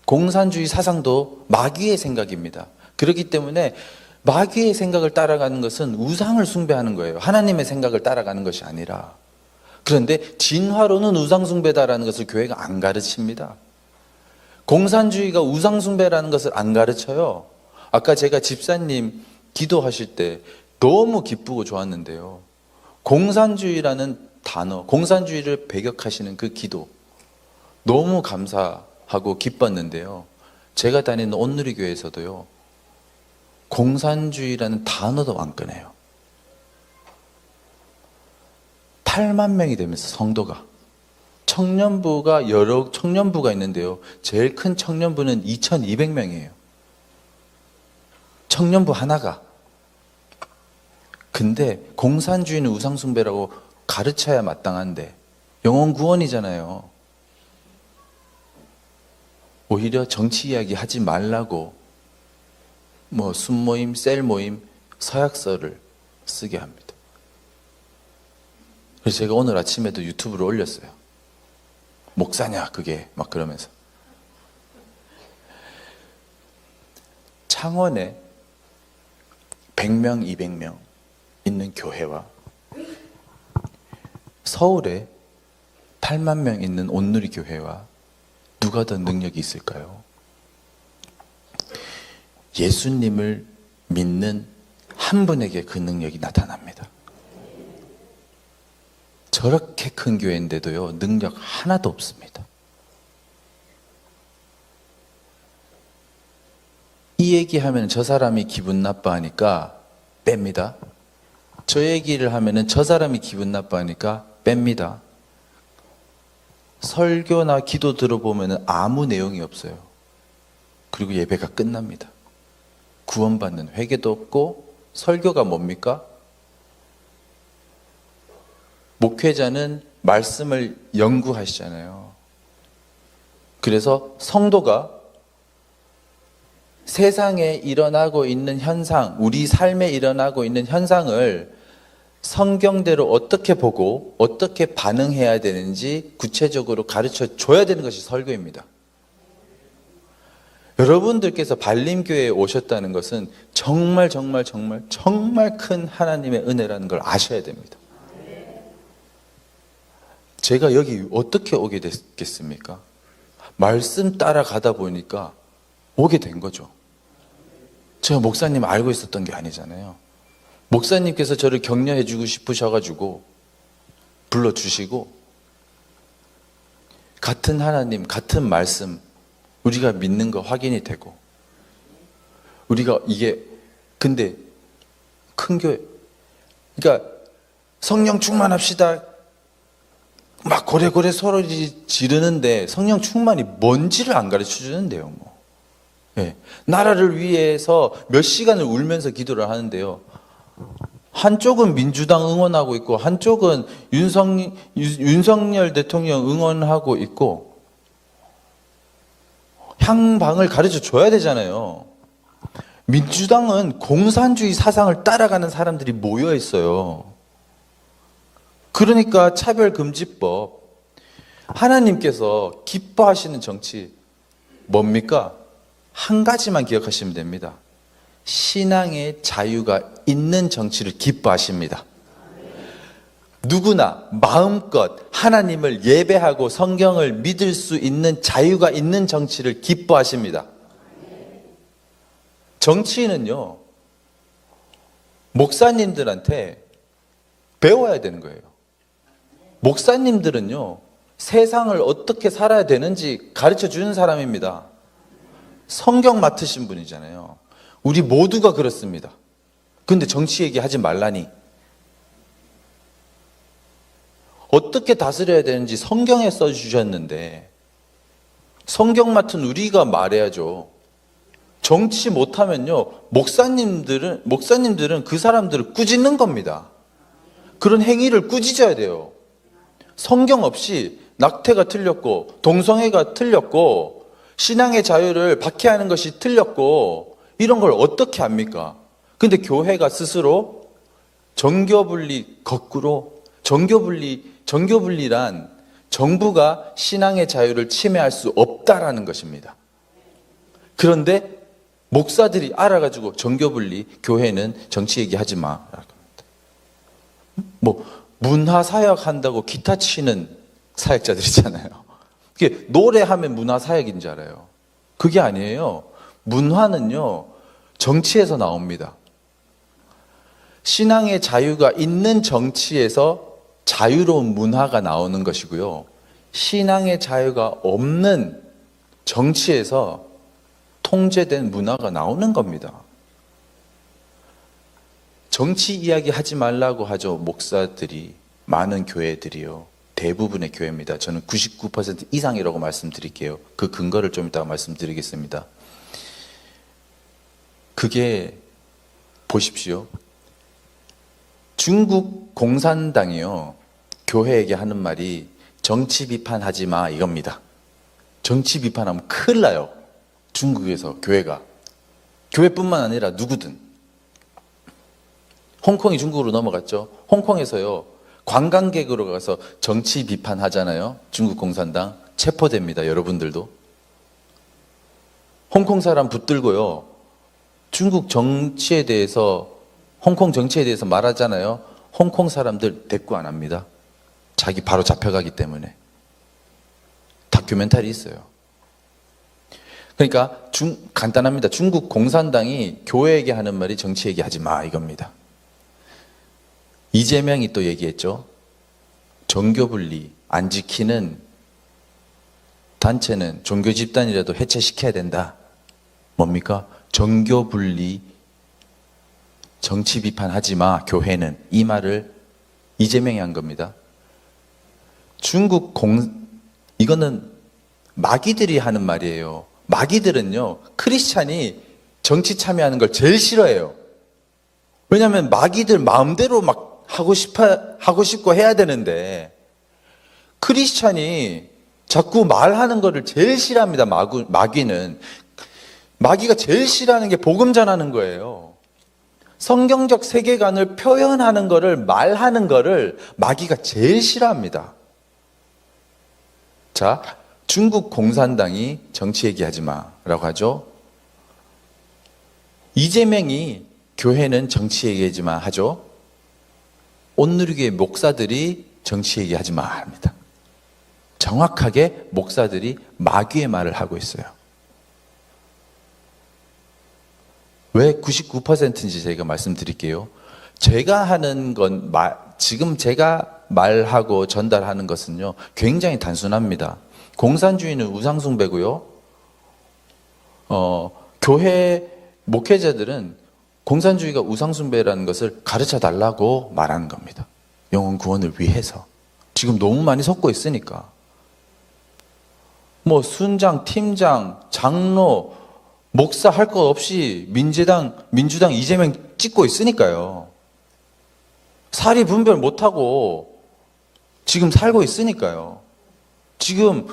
공산주의 사상도 마귀의 생각입니다. 그렇기 때문에 마귀의 생각을 따라가는 것은 우상을 숭배하는 거예요. 하나님의 생각을 따라가는 것이 아니라. 그런데 진화론은 우상숭배다라는 것을 교회가 안 가르칩니다. 공산주의가 우상숭배라는 것을 안 가르쳐요. 아까 제가 집사님 기도하실 때 너무 기쁘고 좋았는데요, 공산주의라는 단어, 공산주의를 배격하시는 그 기도 너무 감사하고 기뻤는데요, 제가 다니는 온누리교회에서도요, 공산주의라는 단어도 안 꺼내요. 8만 명이 되면서 성도가, 청년부가 여러 청년부가 있는데요, 제일 큰 청년부는 2200명이에요. 청년부 하나가. 근데 공산주의는 우상숭배라고 가르쳐야 마땅한데 영혼 구원이잖아요. 오히려 정치 이야기 하지 말라고 순모임, 셀모임, 서약서를 쓰게 합니다. 그래서 제가 오늘 아침에도 유튜브로 올렸어요. 목사냐 그게 막 그러면서. 창원에 100명, 200명 있는 교회와 서울에 8만 명 있는 온누리 교회와 누가 더 능력이 있을까요? 예수님을 믿는 한 분에게 그 능력이 나타납니다. 저렇게 큰 교회인데도요, 능력 하나도 없습니다. 이 얘기하면 저 사람이 기분 나빠하니까 뺍니다. 저 얘기를 하면 저 사람이 기분 나빠하니까 뺍니다. 설교나 기도 들어보면 아무 내용이 없어요. 그리고 예배가 끝납니다. 구원받는 회개도 없고. 설교가 뭡니까? 목회자는 말씀을 연구하시잖아요. 그래서 성도가 세상에 일어나고 있는 현상, 우리 삶에 일어나고 있는 현상을 성경대로 어떻게 보고 어떻게 반응해야 되는지 구체적으로 가르쳐 줘야 되는 것이 설교입니다. 여러분들께서 발림교회에 오셨다는 것은 정말 정말 정말 정말 큰 하나님의 은혜라는 걸 아셔야 됩니다. 제가 여기 어떻게 오게 됐겠습니까? 말씀 따라가다 보니까 오게 된 거죠. 제가 목사님 알고 있었던 게 아니잖아요. 목사님께서 저를 격려해 주고 싶으셔가지고 불러주시고, 같은 하나님, 같은 말씀 우리가 믿는 거 확인이 되고, 우리가 이게 근데 큰 교회, 그러니까 성령 충만합시다 막 고래고래 소리 지르는데 성령 충만이 뭔지를 안 가르쳐 주는데요. 뭐. 네. 나라를 위해서 몇 시간을 울면서 기도를 하는데요, 한쪽은 민주당 응원하고 있고 한쪽은 윤석열 대통령 응원하고 있고, 향방을 가르쳐 줘야 되잖아요. 민주당은 공산주의 사상을 따라가는 사람들이 모여 있어요. 그러니까 차별금지법, 하나님께서 기뻐하시는 정치 뭡니까? 한 가지만 기억하시면 됩니다. 신앙의 자유가 있는 정치를 기뻐하십니다. 누구나 마음껏 하나님을 예배하고 성경을 믿을 수 있는 자유가 있는 정치를 기뻐하십니다. 정치인은요, 목사님들한테 배워야 되는 거예요. 목사님들은요, 세상을 어떻게 살아야 되는지 가르쳐 주는 사람입니다. 성경 맡으신 분이잖아요. 우리 모두가 그렇습니다. 근데 정치 얘기하지 말라니. 어떻게 다스려야 되는지 성경에 써주셨는데 성경 맡은 우리가 말해야죠. 정치 못하면요, 목사님들은 그 사람들을 꾸짖는 겁니다. 그런 행위를 꾸짖어야 돼요. 성경 없이 낙태가 틀렸고 동성애가 틀렸고 신앙의 자유를 박해하는 것이 틀렸고 이런 걸 어떻게 합니까? 근데 교회가 스스로 정교분리, 거꾸로 정교분리란 정부가 신앙의 자유를 침해할 수 없다라는 것입니다. 그런데 목사들이 알아가지고 정교분리, 교회는 정치 얘기하지 마. 뭐 문화사역 한다고 기타 치는 사역자들 있잖아요. 그게 노래하면 문화사역인 줄 알아요. 그게 아니에요. 문화는요, 정치에서 나옵니다. 신앙의 자유가 있는 정치에서 자유로운 문화가 나오는 것이고요, 신앙의 자유가 없는 정치에서 통제된 문화가 나오는 겁니다. 정치 이야기 하지 말라고 하죠, 목사들이. 많은 교회들이요, 대부분의 교회입니다. 저는 99% 이상이라고 말씀드릴게요. 그 근거를 좀 이따가 말씀드리겠습니다. 그게 보십시오, 중국 공산당이요, 교회에게 하는 말이 정치 비판하지 마 이겁니다. 정치 비판하면 큰일 나요. 중국에서 교회가, 교회뿐만 아니라 누구든. 홍콩이 중국으로 넘어갔죠. 홍콩에서요, 관광객으로 가서 정치 비판하잖아요. 중국 공산당 체포됩니다. 여러분들도. 홍콩 사람 붙들고요, 중국 정치에 대해서, 홍콩 정치에 대해서 말하잖아요. 홍콩 사람들 대꾸 안 합니다. 자기 바로 잡혀가기 때문에. 다큐멘터리 있어요. 그러니까 간단합니다. 중국 공산당이 교회에게 하는 말이 정치 얘기하지 마 이겁니다. 이재명이 또 얘기했죠. 종교분리 안 지키는 단체는 종교 집단이라도 해체시켜야 된다. 뭡니까? 종교분리, 정치 비판하지 마 교회는, 이 말을 이재명이 한 겁니다. 이거는 마귀들이 하는 말이에요. 마귀들은요, 크리스찬이 정치 참여하는 걸 제일 싫어해요. 왜냐하면 마귀들 마음대로 막 하고 싶고 해야 되는데, 크리스찬이 자꾸 말하는 거를 제일 싫어합니다. 마귀는. 마귀가 제일 싫어하는 게 복음 전하는 거예요. 성경적 세계관을 표현하는 거를, 말하는 거를 마귀가 제일 싫어합니다. 자, 중국 공산당이 정치 얘기하지 마라고 하죠. 이재명이 교회는 정치 얘기하지 마 하죠. 온누리교회 목사들이 정치 얘기하지 마 합니다. 정확하게 목사들이 마귀의 말을 하고 있어요. 왜 99%인지 제가 말씀드릴게요. 제가 하는 건 지금 제가 말하고 전달하는 것은요, 굉장히 단순합니다. 공산주의는 우상숭배고요. 교회 목회자들은 공산주의가 우상숭배라는 것을 가르쳐 달라고 말하는 겁니다. 영혼 구원을 위해서. 지금 너무 많이 섞고 있으니까. 뭐 순장, 팀장, 장로, 목사 할 것 없이 민주당 이재명 찍고 있으니까요. 사리 분별 못하고 지금 살고 있으니까요. 지금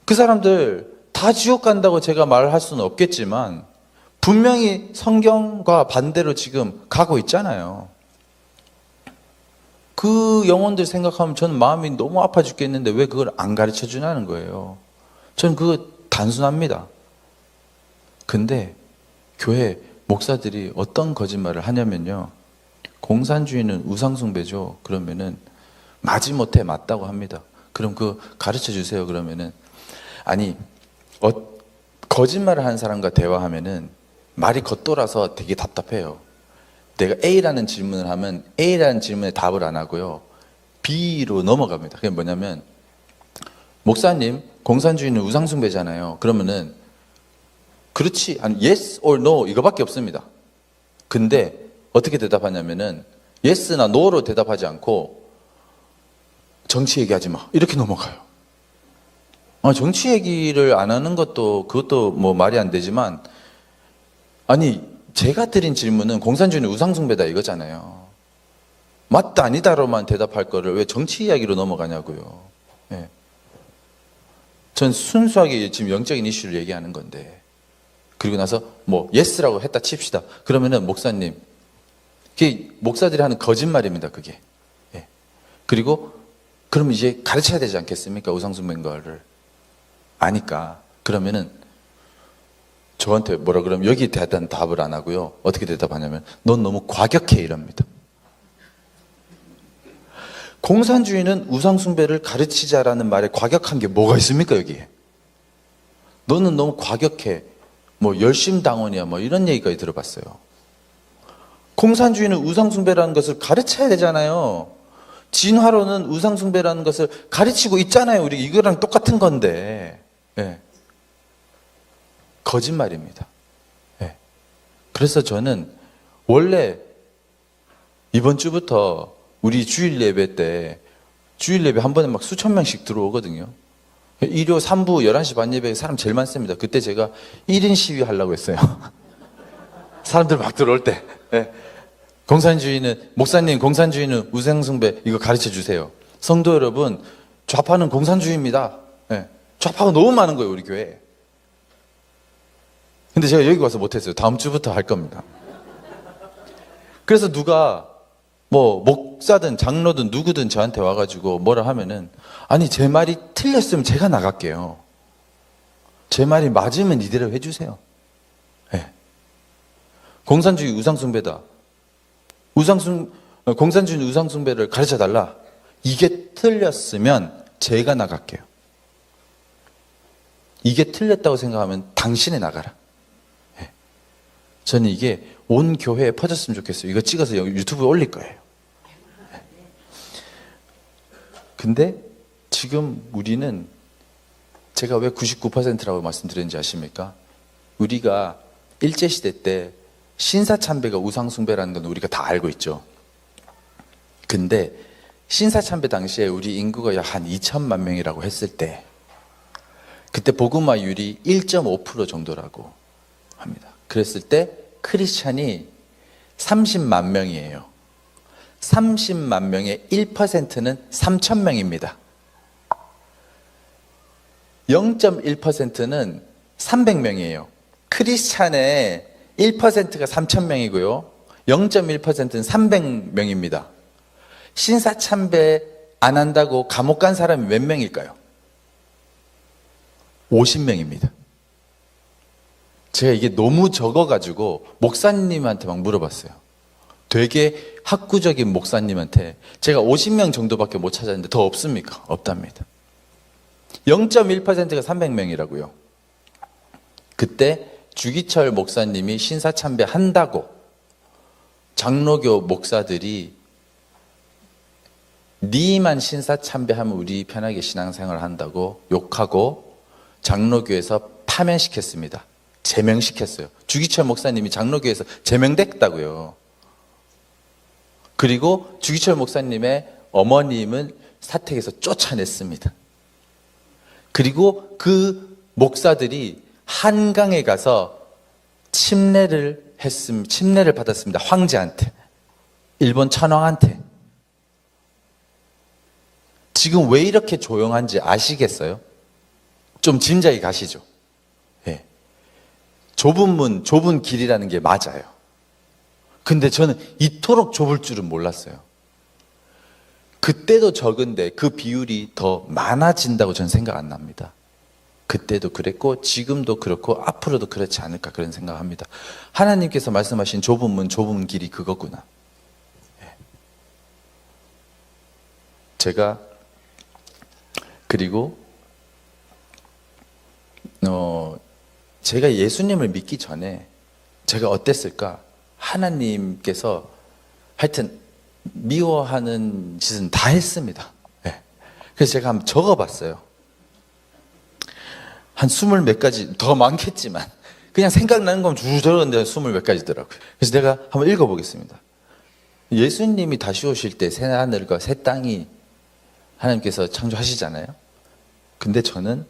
그 사람들 다 지옥 간다고 제가 말할 수는 없겠지만 분명히 성경과 반대로 지금 가고 있잖아요. 그 영혼들 생각하면 저는 마음이 너무 아파 죽겠는데 왜 그걸 안 가르쳐 주냐는 거예요. 저는 그거 단순합니다. 근데 교회 목사들이 어떤 거짓말을 하냐면요. 공산주의는 우상숭배죠. 그러면은 마지못해 맞다고 합니다. 그럼 그 가르쳐 주세요. 그러면은 아니 거짓말을 하는 사람과 대화하면은 말이 겉돌아서 되게 답답해요. 내가 A라는 질문을 하면 A라는 질문에 답을 안 하고요. B로 넘어갑니다. 그게 뭐냐면 목사님 공산주의는 우상숭배잖아요. 그러면은 그렇지 아니 yes or no 이거밖에 없습니다. 근데 어떻게 대답하냐면은 yes나 no로 대답하지 않고 정치 얘기하지 마 이렇게 넘어가요. 정치 얘기를 안 하는 그것도 뭐 말이 안 되지만 아니 제가 드린 질문은 공산주의는 우상숭배다 이거잖아요. 맞다 아니다로만 대답할 거를 왜 정치 이야기로 넘어가냐고요. 네. 전 순수하게 지금 영적인 이슈를 얘기하는 건데 그리고 나서 뭐 예스라고 했다 칩시다. 그러면은 목사님 그게 목사들이 하는 거짓말입니다. 그게. 예. 그리고 그럼 이제 가르쳐야 되지 않겠습니까? 우상숭배인 거를 아니까 그러면은 저한테 뭐라 그러면 여기에 대한 답을 안 하고요. 어떻게 대답하냐면 넌 너무 과격해 이럽니다. 공산주의는 우상숭배를 가르치자라는 말에 과격한 게 뭐가 있습니까 여기에? 너는 너무 과격해. 뭐 열심당원이야 뭐 이런 얘기까지 들어봤어요. 공산주의는 우상숭배라는 것을 가르쳐야 되잖아요. 진화론은 우상숭배라는 것을 가르치고 있잖아요. 우리 이거랑 똑같은 건데. 예. 거짓말입니다. 예. 그래서 저는 원래 이번 주부터 우리 주일 예배 때 주일 예배 한 번에 막 수천 명씩 들어오거든요. 일요 3부 11시 반 예배에 사람 제일 많습니다. 그때 제가 1인 시위 하려고 했어요. 사람들 막 들어올 때. 예. 공산주의는 목사님 공산주의는 우상숭배 이거 가르쳐 주세요. 성도 여러분 좌파는 공산주의입니다. 예. 좌파가 너무 많은 거예요 우리 교회에. 근데 제가 여기 와서 못했어요. 다음 주부터 할 겁니다. 그래서 누가 뭐 목사든 장로든 누구든 저한테 와가지고 뭐라 하면은 아니 제 말이 틀렸으면 제가 나갈게요. 제 말이 맞으면 이대로 해주세요. 네. 공산주의 우상숭배다. 공산주의 우상숭배를 가르쳐달라. 이게 틀렸으면 제가 나갈게요. 이게 틀렸다고 생각하면 당신이 나가라. 네. 저는 이게 온 교회에 퍼졌으면 좋겠어요. 이거 찍어서 유튜브에 올릴 거예요. 네. 근데 지금 우리는 제가 왜 99%라고 말씀드렸는지 아십니까? 우리가 일제시대 때 신사참배가 우상숭배라는 건 우리가 다 알고 있죠. 근데 신사참배 당시에 우리 인구가 약 한 2천만 명이라고 했을 때 그때 복음화율이 1.5% 정도라고 합니다. 그랬을 때 크리스찬이 30만 명이에요. 30만 명의 1%는 3천 명입니다. 0.1%는 300명이에요. 크리스찬의 1%가 3천 명이고요. 0.1%는 300명입니다. 신사참배 안 한다고 감옥 간 사람이 몇 명일까요? 50명입니다. 제가 이게 너무 적어가지고 목사님한테 막 물어봤어요. 되게 학구적인 목사님한테 제가 50명 정도밖에 못 찾았는데 더 없습니까? 없답니다. 0.1%가 300명이라고요. 그때 주기철 목사님이 신사참배 한다고 장로교 목사들이 니만 신사참배하면 우리 편하게 신앙생활 한다고 욕하고 장로교에서 파면시켰습니다. 제명시켰어요. 주기철 목사님이 장로교에서 제명됐다고요. 그리고 주기철 목사님의 어머님은 사택에서 쫓아냈습니다. 그리고 그 목사들이 한강에 가서 침례를 받았습니다. 황제한테. 일본 천황한테. 지금 왜 이렇게 조용한지 아시겠어요? 좀 짐작이 가시죠? 예. 좁은 문, 좁은 길이라는 게 맞아요. 근데 저는 이토록 좁을 줄은 몰랐어요. 그때도 적은데 그 비율이 더 많아진다고 저는 생각 안 납니다. 그때도 그랬고 지금도 그렇고 앞으로도 그렇지 않을까 그런 생각합니다. 하나님께서 말씀하신 좁은 문, 좁은 길이 그거구나. 제가 그리고 제가 예수님을 믿기 전에 제가 어땠을까? 하나님께서 하여튼 미워하는 짓은 다 했습니다. 그래서 제가 한번 적어봤어요. 한 20몇 가지, 더 많겠지만 그냥 생각나는 건 쭉 적었는데 20몇 가지더라고요. 그래서 제가 한번 읽어보겠습니다. 예수님이 다시 오실 때 새 하늘과 새 땅이 하나님께서 창조하시잖아요. 근데 저는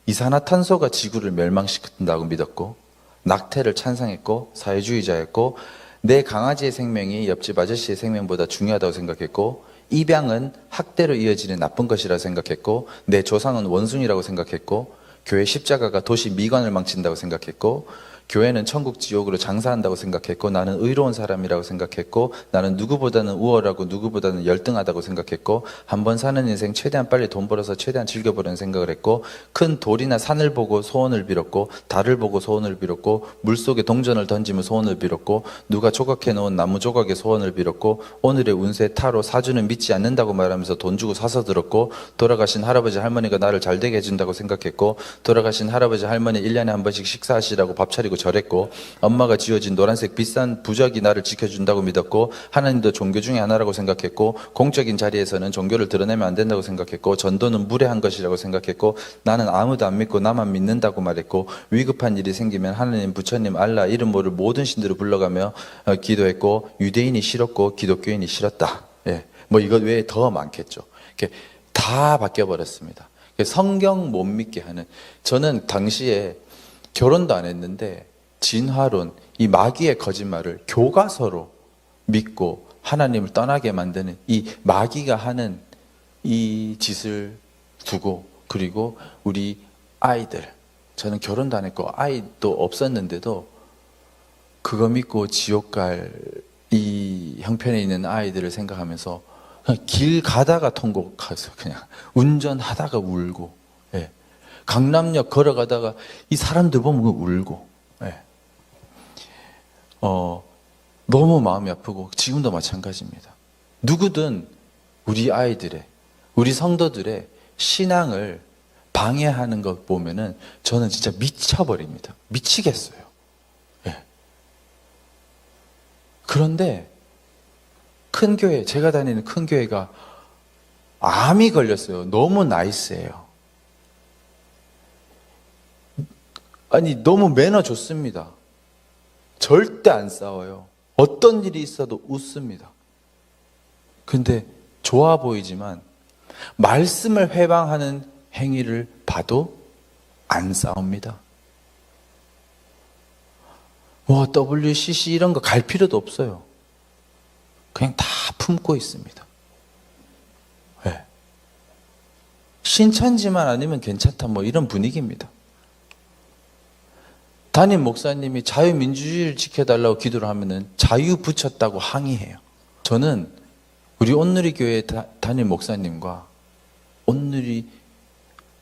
이산화탄소가 지구를 멸망시킨다고 믿었고 낙태를 찬성했고 사회주의자였고 내 강아지의 생명이 옆집 아저씨의 생명보다 중요하다고 생각했고 입양은 학대로 이어지는 나쁜 것이라 생각했고 내 조상은 원숭이라고 생각했고 교회 십자가가 도시 미관을 망친다고 생각했고 교회는 천국 지옥으로 장사한다고 생각했고 나는 의로운 사람이라고 생각했고 나는 누구보다는 우월하고 누구보다는 열등하다고 생각했고 한번 사는 인생 최대한 빨리 돈 벌어서 최대한 즐겨보려는 생각을 했고 큰 돌이나 산을 보고 소원을 빌었고 달을 보고 소원을 빌었고 물속에 동전을 던지며 소원을 빌었고 누가 조각해 놓은 나무 조각에 소원을 빌었고 오늘의 운세 타로 사주는 믿지 않는다고 말하면서 돈 주고 사서 들었고 돌아가신 할아버지 할머니가 나를 잘되게 해준다고 생각했고 돌아가신 할아버지 할머니 1년에 한 번씩 식사하시라고 밥 차리고 절했고 엄마가 지어진 노란색 비싼 부적이 나를 지켜준다고 믿었고 하나님도 종교 중에 하나라고 생각했고 공적인 자리에서는 종교를 드러내면 안 된다고 생각했고 전도는 무례한 것이라고 생각했고 나는 아무도 안 믿고 나만 믿는다고 말했고 위급한 일이 생기면 하나님, 부처님, 알라 이름 모를 모든 신들을 불러가며 기도했고 유대인이 싫었고 기독교인이 싫었다. 예. 뭐 이것 외에 더 많겠죠. 이렇게 다 바뀌어버렸습니다. 성경 못 믿게 하는 저는 당시에 결혼도 안 했는데 진화론, 이 마귀의 거짓말을 교과서로 믿고 하나님을 떠나게 만드는 이 마귀가 하는 이 짓을 두고 그리고 우리 아이들 저는 결혼도 안 했고 아이도 없었는데도 그거 믿고 지옥 갈 이 형편에 있는 아이들을 생각하면서 그냥 길 가다가 통곡해서 그냥 운전하다가 울고 예. 강남역 걸어가다가 이 사람들 보면 울고 예. 너무 마음이 아프고 지금도 마찬가지입니다. 누구든 우리 아이들의 우리 성도들의 신앙을 방해하는 것 보면은 저는 진짜 미쳐버립니다. 미치겠어요. 예. 그런데 큰 교회, 제가 다니는 큰 교회가 암이 걸렸어요. 너무 나이스해요. 아니 너무 매너 좋습니다. 절대 안 싸워요. 어떤 일이 있어도 웃습니다. 근데 좋아 보이지만 말씀을 회방하는 행위를 봐도 안 싸웁니다. 뭐 WCC 이런 거 갈 필요도 없어요. 그냥 다 품고 있습니다. 네. 신천지만 아니면 괜찮다 뭐 이런 분위기입니다. 담임 목사님이 자유민주주의를 지켜달라고 기도를 하면은 자유 붙였다고 항의해요. 저는 우리 온누리 교회 담임 목사님과 온누리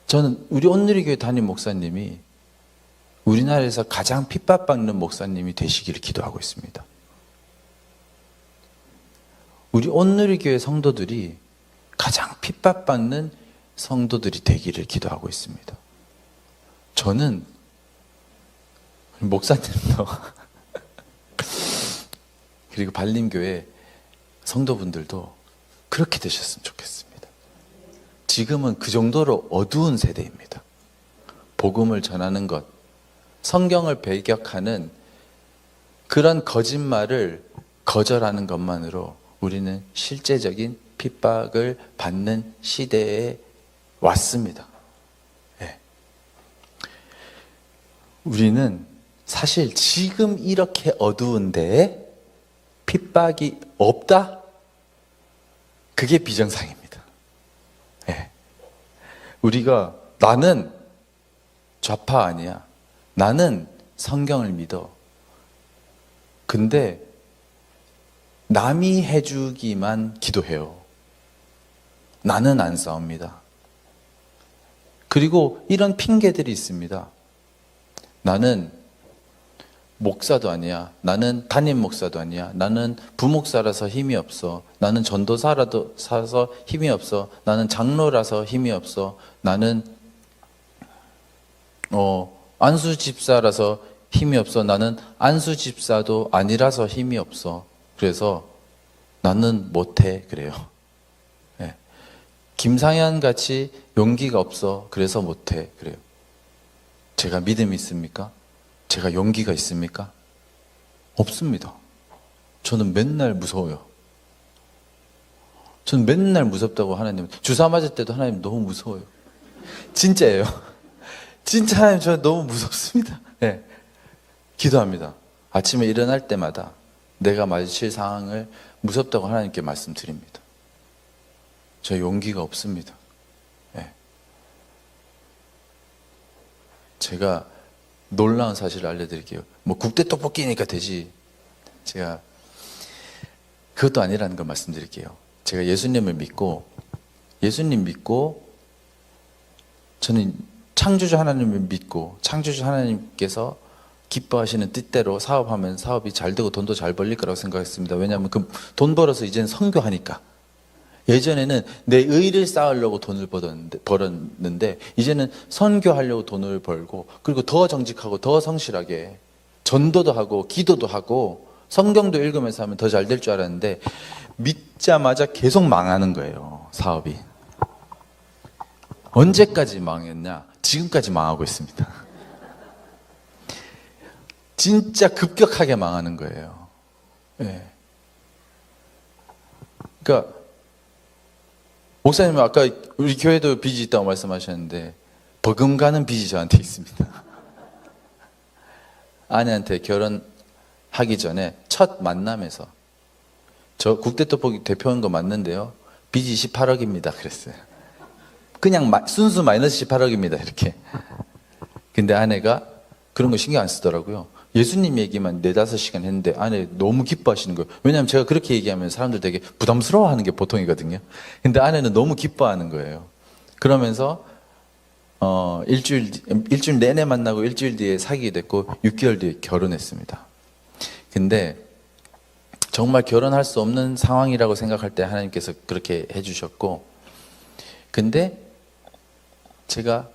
저는 우리 온누리교회 담임 목사님이 우리나라에서 가장 핍박받는 목사님이 되시기를 기도하고 있습니다. 우리 온누리교회 성도들이 가장 핍박받는 성도들이 되기를 기도하고 있습니다. 저는 목사님도 그리고 발림교회 성도분들도 그렇게 되셨으면 좋겠습니다. 지금은 그 정도로 어두운 세대입니다. 복음을 전하는 것, 성경을 배격하는 그런 거짓말을 거절하는 것만으로 우리는 실제적인 핍박을 받는 시대에 왔습니다. 네. 우리는 사실 지금 이렇게 어두운데 핍박이 없다? 그게 비정상입니다. 네. 우리가 나는 좌파 아니야. 나는 성경을 믿어. 근데 남이 해주기만 기도해요. 나는 안 싸웁니다. 그리고 이런 핑계들이 있습니다. 나는 목사도 아니야. 나는 담임 목사도 아니야. 나는 부목사라서 힘이 없어. 나는 전도사라도 사서 힘이 없어. 나는 장로라서 힘이 없어. 나는 안수 집사라서 힘이 없어. 나는 안수 집사도 아니라서 힘이 없어. 그래서 나는 못해. 그래요. 네. 김상현 같이 용기가 없어. 그래서 못해. 그래요. 제가 믿음이 있습니까? 제가 용기가 있습니까? 없습니다. 저는 맨날 무서워요. 저는 맨날 무섭다고 하나님, 주사 맞을 때도 하나님 너무 무서워요. 진짜예요. 진짜 하나님 저 너무 무섭습니다. 네. 기도합니다. 아침에 일어날 때마다 내가 마주칠 상황을 무섭다고 하나님께 말씀드립니다. 저 용기가 없습니다. 네. 제가 놀라운 사실을 알려드릴게요. 뭐 국대 떡볶이니까 되지. 제가 그것도 아니라는 걸 말씀드릴게요. 제가 예수님 믿고 저는 창조주 하나님을 믿고 창조주 하나님께서 기뻐하시는 뜻대로 사업하면 사업이 잘 되고 돈도 잘 벌릴 거라고 생각했습니다. 왜냐하면 그 돈 벌어서 이제는 선교하니까. 예전에는 내 의를 쌓으려고 돈을 벌었는데 이제는 선교하려고 돈을 벌고 그리고 더 정직하고 더 성실하게 전도도 하고 기도도 하고 성경도 읽으면서 하면 더 잘 될 줄 알았는데 믿자마자 계속 망하는 거예요. 사업이. 언제까지 망했냐? 지금까지 망하고 있습니다. 진짜 급격하게 망하는 거예요. 네. 그러니까 목사님은 아까 우리 교회도 빚이 있다고 말씀하셨는데 버금가는 빚이 저한테 있습니다. 아내한테 결혼하기 전에 첫 만남에서 저 국대떡볶이 대표한 거 맞는데요. 빚이 18억입니다. 그랬어요. 그냥 순수 마이너스 18억입니다. 이렇게. 근데 아내가 그런 거 신경 안 쓰더라고요. 예수님 얘기만 4-5시간 했는데 아내 너무 기뻐하시는 거예요. 왜냐하면 제가 그렇게 얘기하면 사람들 되게 부담스러워하는 게 보통이거든요. 근데 아내는 너무 기뻐하는 거예요. 그러면서 일주일 내내 만나고 일주일 뒤에 사귀게 됐고 6개월 뒤에 결혼했습니다. 근데 정말 결혼할 수 없는 상황이라고 생각할 때 하나님께서 그렇게 해주셨고, 근데 제가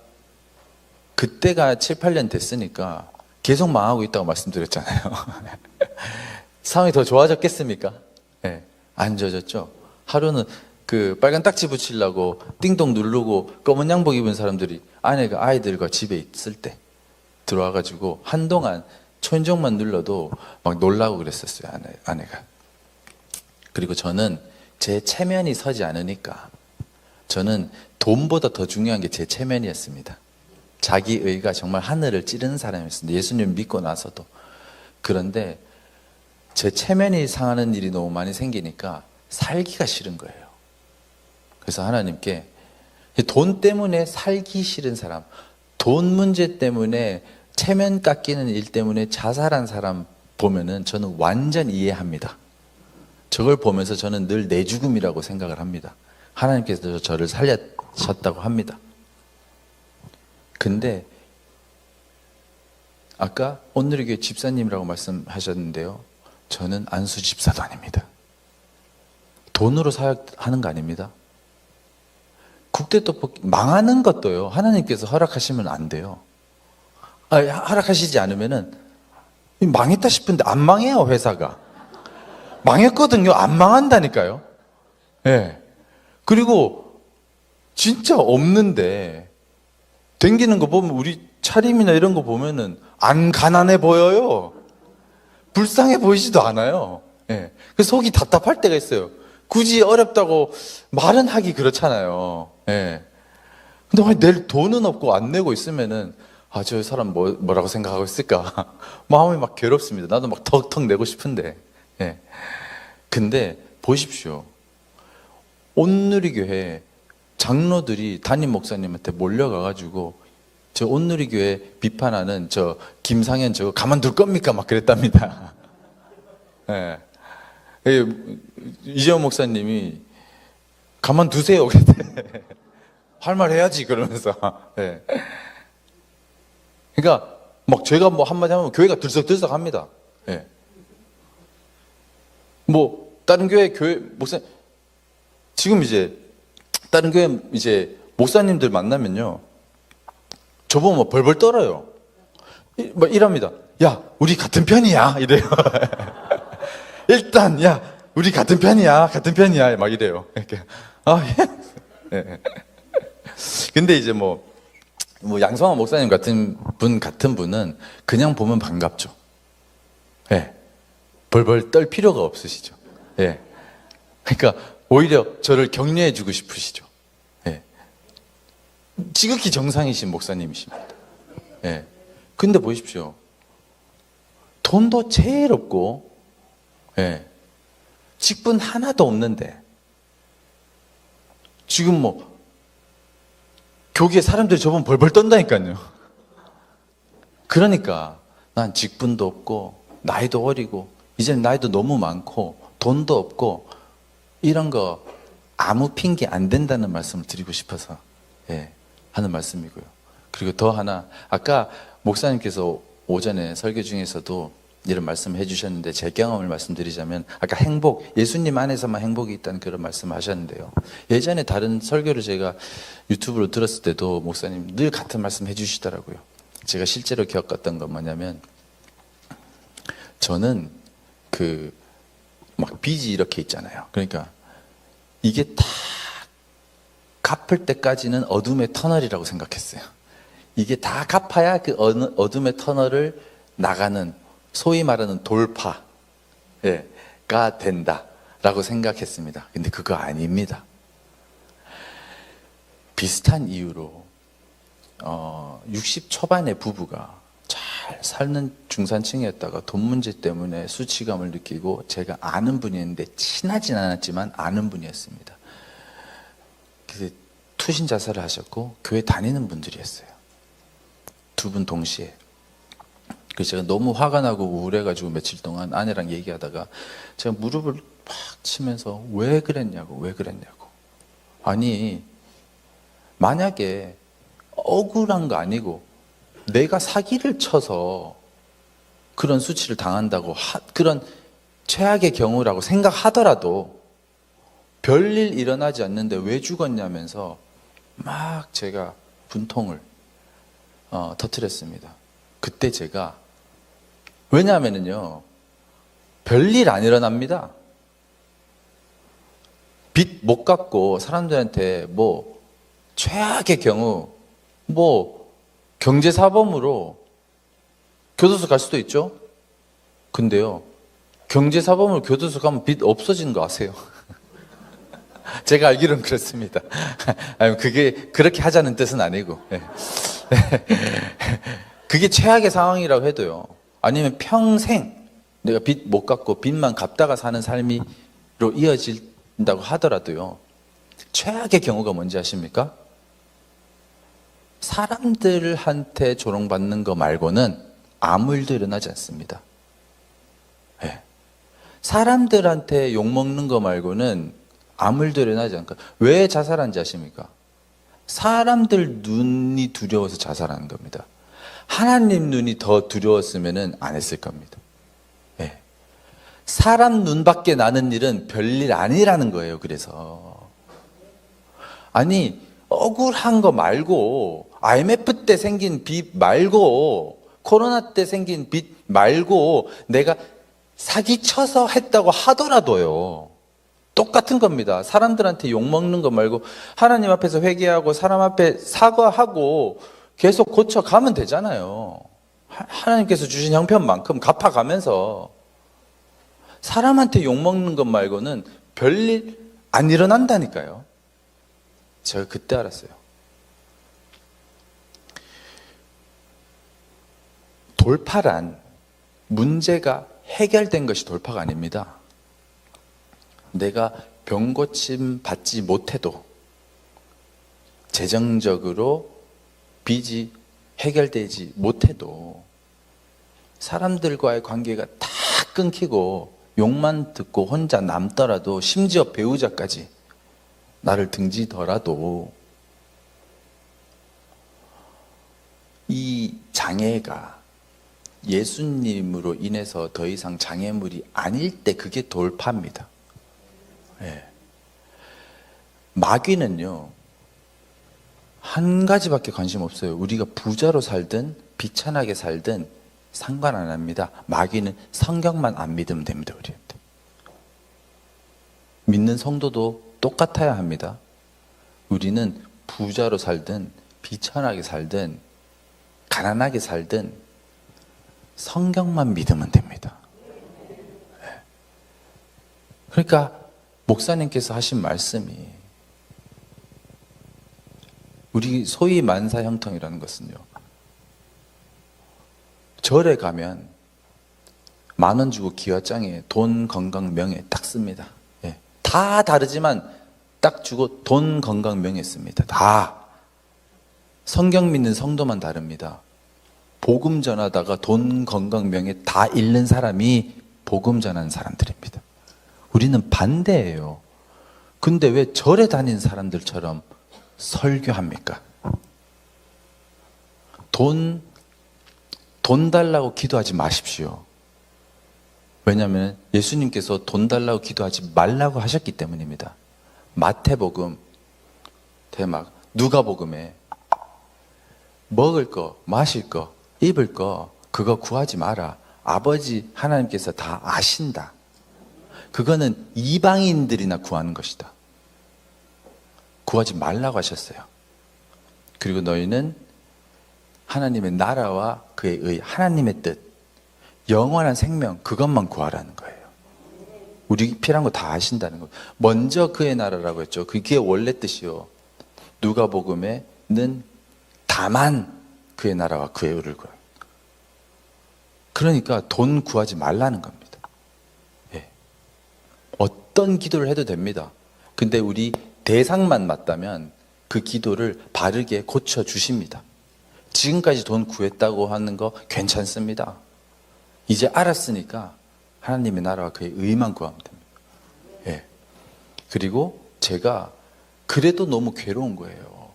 그때가 7-8년 됐으니까 계속 망하고 있다고 말씀드렸잖아요. 상황이 더 좋아졌겠습니까? 네, 안 좋아졌죠. 하루는 그 빨간 딱지 붙이려고 띵동 누르고 검은 양복 입은 사람들이 아내가 아이들과 집에 있을 때 들어와가지고 한동안 초인종만 눌러도 막 놀라고 그랬었어요. 아내가. 그리고 저는 제 체면이 서지 않으니까 저는 돈보다 더 중요한 게 제 체면이었습니다. 자기 의가 정말 하늘을 찌르는 사람이었습니다. 예수님 믿고 나서도. 그런데 제 체면이 상하는 일이 너무 많이 생기니까 살기가 싫은 거예요. 그래서 하나님께 돈 때문에 살기 싫은 사람, 돈 문제 때문에 체면 깎이는 일 때문에 자살한 사람 보면은 저는 완전 이해합니다. 저걸 보면서 저는 늘 내 죽음이라고 생각을 합니다. 하나님께서 저를 살려셨다고 합니다. 근데 아까 온누리교회 집사님이라고 말씀하셨는데요. 저는 안수 집사도 아닙니다. 돈으로 사역하는 거 아닙니다. 국대 떡볶이 망하는 것도요. 하나님께서 허락하시면 안 돼요. 허락하시지 않으면은 망했다 싶은데 안 망해요, 회사가. 망했거든요. 안 망한다니까요. 예. 네. 그리고 진짜 없는데 댕기는 거 보면 우리 차림이나 이런 거 보면은 안 가난해 보여요. 불쌍해 보이지도 않아요. 예. 그래서 속이 답답할 때가 있어요. 굳이 어렵다고 말은 하기 그렇잖아요. 예. 근데 왜 낼 돈은 없고 안 내고 있으면은 저 사람 뭐라고 생각하고 있을까? 마음이 막 괴롭습니다. 나도 막 턱턱 내고 싶은데. 예. 근데 보십시오. 온누리교회 장로들이 담임 목사님한테 몰려가가지고 저 온누리교회 비판하는 저 김상현 저거 가만둘 겁니까? 막 그랬답니다. 예. 이재원 목사님이 가만두세요. 그랬대. 할 말 해야지 그러면서. 예. 그러니까 막 제가 뭐 한마디 하면 교회가 들썩들썩합니다. 예. 뭐 다른 교회 목사 지금 이제 다른 교회 이제 목사님들 만나면요. 저보고 뭐 벌벌 떨어요. 뭐 이럽니다. 야, 우리 같은 편이야. 이래요. 일단, 야, 우리 같은 편이야. 같은 편이야. 막 이래요. 이렇게. 예. 예. 근데 이제 뭐 양성환 목사님 같은 분은 그냥 보면 반갑죠. 예. 벌벌 떨 필요가 없으시죠. 예. 그러니까 오히려 저를 격려해 주고 싶으시죠. 예. 지극히 정상이신 목사님이십니다. 예. 근데 보십시오. 돈도 제일 없고, 예. 직분 하나도 없는데, 지금 뭐, 교계에 사람들이 저보면 벌벌 떤다니까요. 그러니까, 난 직분도 없고, 나이도 어리고, 이제는 나이도 너무 많고, 돈도 없고, 이런 거 아무 핑계 안 된다는 말씀을 드리고 싶어서, 예, 하는 말씀이고요. 그리고 더 하나, 아까 목사님께서 오전에 설교 중에서도 이런 말씀을 해주셨는데 제 경험을 말씀드리자면 아까 행복, 예수님 안에서만 행복이 있다는 그런 말씀을 하셨는데요. 예전에 다른 설교를 제가 유튜브로 들었을 때도 목사님 늘 같은 말씀 해주시더라고요. 제가 실제로 겪었던 건 뭐냐면 저는 막 빚이 이렇게 있잖아요. 그러니까 이게 다 갚을 때까지는 어둠의 터널이라고 생각했어요. 이게 다 갚아야 그 어둠의 터널을 나가는 소위 말하는 돌파가 된다라고 생각했습니다. 근데 그거 아닙니다. 비슷한 이유로 60 초반의 부부가 잘 사는 중산층이었다가 돈 문제 때문에 수치감을 느끼고 제가 아는 분이었는데 친하진 않았지만 아는 분이었습니다. 그래서 투신 자살을 하셨고 교회 다니는 분들이었어요. 두 분 동시에. 그래서 제가 너무 화가 나고 우울해가지고 며칠 동안 아내랑 얘기하다가 제가 무릎을 팍 치면서 왜 그랬냐고. 아니 만약에 억울한 거 아니고 내가 사기를 쳐서 그런 수치를 당한다고 그런 최악의 경우라고 생각하더라도 별일 일어나지 않는데 왜 죽었냐면서 막 제가 분통을 터뜨렸습니다. 그때 제가 왜냐하면요 별일 안 일어납니다. 빚 못 갚고 사람들한테 뭐 최악의 경우 뭐 경제사범으로 교도소 갈 수도 있죠. 근데요 경제사범으로 교도소 가면 빚 없어지는 거 아세요? 제가 알기로는 그렇습니다. 그게 그렇게 하자는 뜻은 아니고 그게 최악의 상황이라고 해도요 아니면 평생 내가 빚 못 갚고 빚만 갚다가 사는 삶으로 이어진다고 하더라도요 최악의 경우가 뭔지 아십니까? 사람들한테 조롱받는 거 말고는 아무 일도 일어나지 않습니다. 네. 사람들한테 욕먹는 거 말고는 아무 일도 일어나지 않고 왜 자살한지 아십니까? 사람들 눈이 두려워서 자살하는 겁니다. 하나님 눈이 더 두려웠으면 안 했을 겁니다. 예. 사람 눈밖에 나는 일은 별일 아니라는 거예요. 그래서 아니 억울한 거 말고, IMF 때 생긴 빚 말고, 코로나 때 생긴 빚 말고, 내가 사기쳐서 했다고 하더라도요, 똑같은 겁니다. 사람들한테 욕먹는 거 말고 하나님 앞에서 회개하고 사람 앞에 사과하고 계속 고쳐가면 되잖아요. 하나님께서 주신 형편만큼 갚아가면서. 사람한테 욕먹는 것 말고는 별일 안 일어난다니까요. 제가 그때 알았어요. 돌파란 문제가 해결된 것이 돌파가 아닙니다. 내가 병고침 받지 못해도 재정적으로 빚이 해결되지 못해도 사람들과의 관계가 다 끊기고 욕만 듣고 혼자 남더라도, 심지어 배우자까지 나를 등지더라도 이 장애가 예수님으로 인해서 더 이상 장애물이 아닐 때 그게 돌파입니다. 예. 마귀는요, 한 가지밖에 관심 없어요. 우리가 부자로 살든 비천하게 살든 상관 안 합니다. 마귀는 성경만 안 믿으면 됩니다. 우리한테. 믿는 성도도 똑같아야 합니다. 우리는 부자로 살든 비천하게 살든 가난하게 살든 성경만 믿으면 됩니다. 예. 그러니까 목사님께서 하신 말씀이, 우리 소위 만사형통이라는 것은요, 절에 가면 10,000원 주고 기와장에 돈, 건강, 명예 딱 씁니다. 예. 다 다르지만 딱 주고 돈, 건강, 명예 씁니다. 다. 성경 믿는 성도만 다릅니다. 복음 전하다가 돈, 건강, 명예 다 잃는 사람이 복음 전하는 사람들입니다. 우리는 반대예요. 근데 왜 절에 다니는 사람들처럼 설교합니까? 돈 달라고 기도하지 마십시오. 왜냐하면 예수님께서 돈 달라고 기도하지 말라고 하셨기 때문입니다. 마태복음, 대막, 누가복음에 먹을 거, 마실 거, 입을 거 그거 구하지 마라. 아버지 하나님께서 다 아신다. 그거는 이방인들이나 구하는 것이다. 구하지 말라고 하셨어요. 그리고 너희는 하나님의 나라와 그의 의, 하나님의 뜻, 영원한 생명, 그것만 구하라는 거예요. 우리 필요한 거 다 아신다는 거예요. 먼저 그의 나라라고 했죠. 그게 원래 뜻이요. 누가복음에는 다만 그의 나라와 그의 의를 구하라. 그러니까 돈 구하지 말라는 겁니다. 예. 어떤 기도를 해도 됩니다. 근데 우리 대상만 맞다면 그 기도를 바르게 고쳐주십니다. 지금까지 돈 구했다고 하는 거 괜찮습니다. 이제 알았으니까 하나님의 나라와 그의 의만 구하면 됩니다. 예. 그리고 제가 그래도 너무 괴로운 거예요.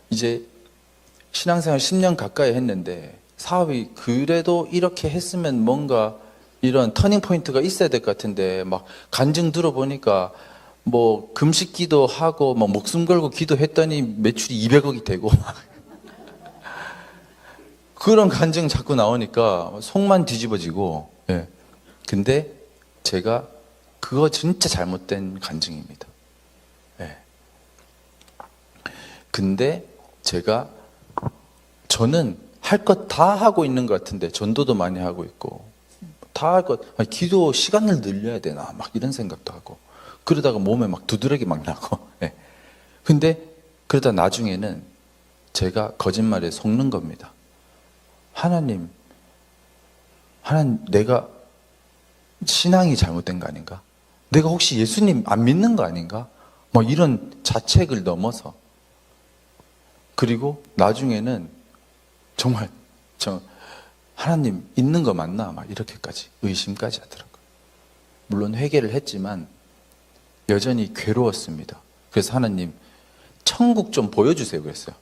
이제 신앙생활 10년 가까이 했는데 사업이 그래도 이렇게 했으면 뭔가 이런 터닝 포인트가 있어야 될 것 같은데, 막 간증 들어보니까 뭐 금식 기도하고 막 목숨 걸고 기도했더니 매출이 200억이 되고 그런 간증 자꾸 나오니까 속만 뒤집어지고. 예. 근데 제가 그거 진짜 잘못된 간증입니다. 예. 근데 저는 할 것 다 하고 있는 것 같은데, 전도도 많이 하고 있고 다 할 것, 기도 시간을 늘려야 되나 막 이런 생각도 하고, 그러다가 몸에 막 두드러기 막 나고. 예. 근데 그러다 나중에는 제가 거짓말에 속는 겁니다. 하나님, 내가 신앙이 잘못된 거 아닌가? 내가 혹시 예수님 안 믿는 거 아닌가? 뭐 이런 자책을 넘어서. 그리고 나중에는 정말 하나님 있는 거 맞나? 막 이렇게까지 의심까지 하더라고요. 물론 회개를 했지만 여전히 괴로웠습니다. 그래서 하나님, 천국 좀 보여주세요 그랬어요.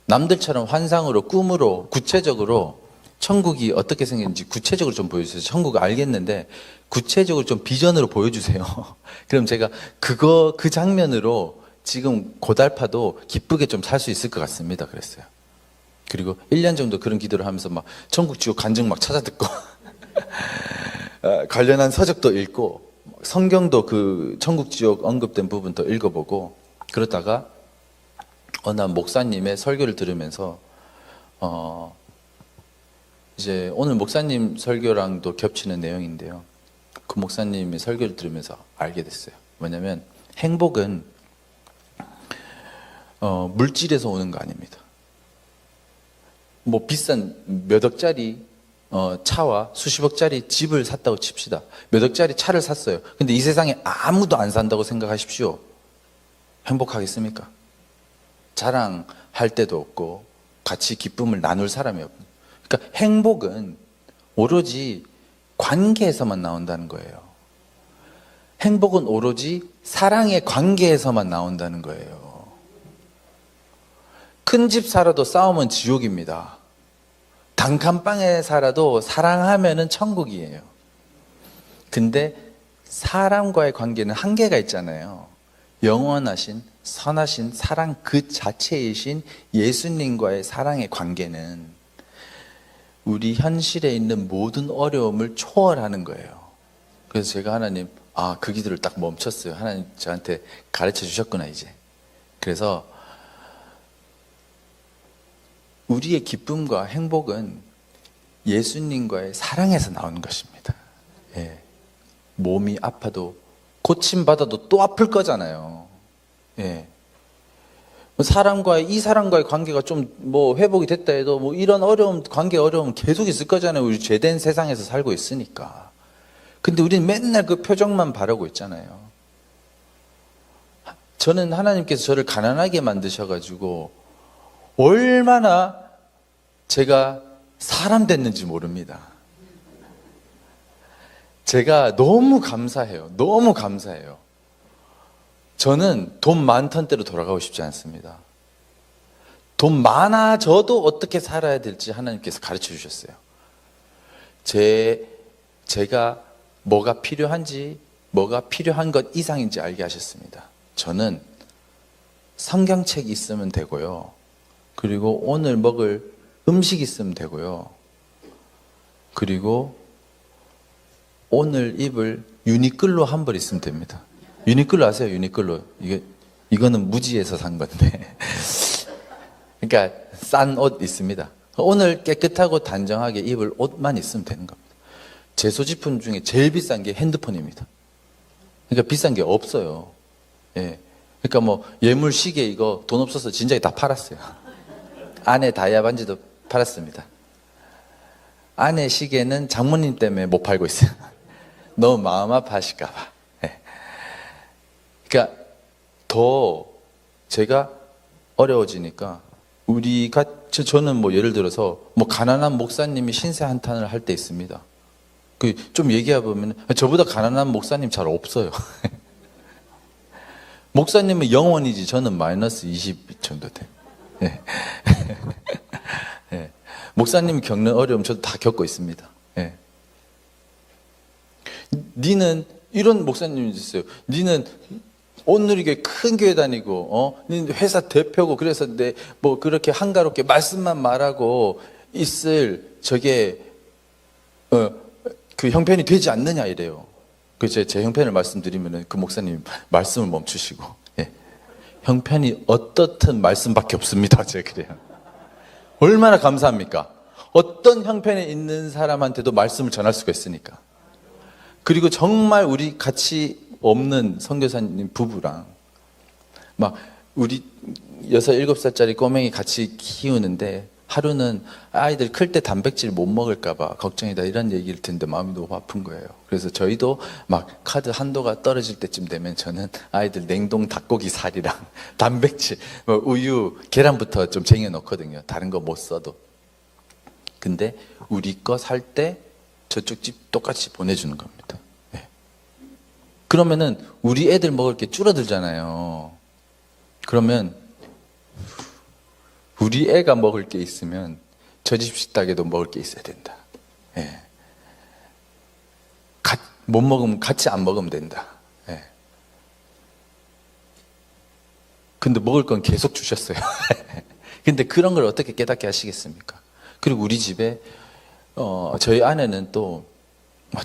남들처럼 환상으로 꿈으로 구체적으로 천국이 어떻게 생겼는지 구체적으로 좀 보여주세요. 천국 알겠는데 구체적으로 좀 비전으로 보여주세요. 그럼 제가 그 장면으로 지금 고달파도 기쁘게 좀 살 수 있을 것 같습니다 그랬어요. 그리고 1년 정도 그런 기도를 하면서 막 천국 지옥 간증 막 찾아 듣고 관련한 서적도 읽고 성경도 그 천국 지옥 언급된 부분도 읽어보고 그러다가 어느 날 목사님의 설교를 들으면서 이제 오늘 목사님 설교랑도 겹치는 내용인데요. 그 목사님의 설교를 들으면서 알게 됐어요. 뭐냐면 행복은 물질에서 오는 거 아닙니다. 뭐 비싼 몇 억짜리 차와 수십억짜리 집을 샀다고 칩시다. 몇 억짜리 차를 샀어요. 근데 이 세상에 아무도 안 산다고 생각하십시오. 행복하겠습니까? 자랑할 데도 없고 같이 기쁨을 나눌 사람이 없고. 그러니까 행복은 오로지 관계에서만 나온다는 거예요. 행복은 오로지 사랑의 관계에서만 나온다는 거예요. 큰 집 살아도 싸우면 지옥입니다. 단칸방에 살아도 사랑하면은 천국이에요. 근데 사람과의 관계는 한계가 있잖아요. 영원하신 선하신 사랑 그 자체이신 예수님과의 사랑의 관계는 우리 현실에 있는 모든 어려움을 초월하는 거예요. 그래서 제가 하나님 그 기도를 딱 멈췄어요. 하나님 저한테 가르쳐 주셨구나 이제. 그래서 우리의 기쁨과 행복은 예수님과의 사랑에서 나오는 것입니다. 예. 몸이 아파도 고침받아도 또 아플 거잖아요. 예. 이 사람과의 관계가 좀 뭐 회복이 됐다 해도 뭐 이런 관계 어려움 계속 있을 거잖아요. 우리 죄된 세상에서 살고 있으니까. 근데 우리는 맨날 그 표정만 바라고 있잖아요. 저는 하나님께서 저를 가난하게 만드셔가지고 얼마나 제가 사람 됐는지 모릅니다. 제가 너무 감사해요. 너무 감사해요. 저는 돈 많던 때로 돌아가고 싶지 않습니다. 돈 많아져도 어떻게 살아야 될지 하나님께서 가르쳐 주셨어요. 제가 뭐가 필요한지, 뭐가 필요한 것 이상인지 알게 하셨습니다. 저는 성경책이 있으면 되고요. 그리고 오늘 먹을 음식 있으면 되고요. 그리고 오늘 입을 유니클로 한 벌 있으면 됩니다. 유니클로 아세요? 유니클로. 이거는 무지에서 산 건데. 그러니까 싼 옷 있습니다. 오늘 깨끗하고 단정하게 입을 옷만 있으면 되는 겁니다. 제 소지품 중에 제일 비싼 게 핸드폰입니다. 그러니까 비싼 게 없어요. 예. 그러니까 뭐 예물 시계 이거 돈 없어서 진작에 다 팔았어요. 아내 다이아 반지도 팔았습니다. 아내 시계는 장모님 때문에 못 팔고 있어요. 너무 마음 아파하실까 봐. 예. 그러니까 더 제가 어려워지니까 저는 뭐 예를 들어서 뭐 가난한 목사님이 신세 한탄을 할 때 있습니다. 좀 얘기해 보면 저보다 가난한 목사님 잘 없어요. 목사님은 영원이지 저는 마이너스 20 정도 돼요. 예. 예. 목사님이 겪는 어려움 저도 다 겪고 있습니다. 예. 니는 이런 목사님이 있어요. 니는 온누리교회 큰 교회 다니고, 니는 회사 대표고 그래서 뭐 그렇게 한가롭게 말씀만 말하고 있을 저게 그 형편이 되지 않느냐 이래요. 그래서 제 형편을 말씀드리면은 그 목사님 말씀을 멈추시고, 예. 형편이 어떻든 말씀밖에 없습니다. 제가 그래요. 얼마나 감사합니까? 어떤 형편에 있는 사람한테도 말씀을 전할 수가 있으니까. 그리고 정말 우리 같이 없는 선교사님 부부랑 막 우리 6, 7살짜리 꼬맹이 같이 키우는데 하루는 아이들 클 때 단백질 못 먹을까 봐 걱정이다 이런 얘기를 듣는데 마음이 너무 아픈 거예요. 그래서 저희도 막 카드 한도가 떨어질 때쯤 되면 저는 아이들 냉동 닭고기 살이랑 단백질, 뭐 우유, 계란부터 좀 쟁여 놓거든요. 다른 거 못 써도. 근데 우리 거 살 때 저쪽 집 똑같이 보내주는 겁니다. 네. 그러면은 우리 애들 먹을 게 줄어들잖아요. 그러면 우리 애가 먹을 게 있으면 저 집 식탁에도 먹을 게 있어야 된다. 예. 못 먹으면 같이 안 먹으면 된다. 예. 근데 먹을 건 계속 주셨어요. 근데 그런 걸 어떻게 깨닫게 하시겠습니까? 그리고 우리 집에 저희 아내는 또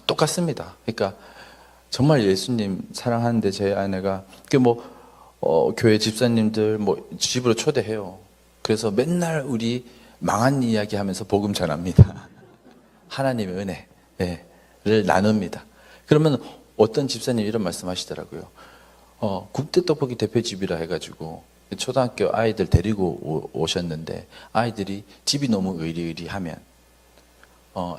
똑같습니다. 그러니까 정말 예수님 사랑하는데 제 아내가 교회 집사님들 집으로 초대해요. 그래서 맨날 우리 망한 이야기 하면서 복음 전합니다. 하나님의 은혜를 나눕니다. 그러면 어떤 집사님이 이런 말씀 하시더라고요. 국대떡볶이 대표집이라 해가지고 초등학교 아이들 데리고 오셨는데 아이들이 집이 너무 의리의리하면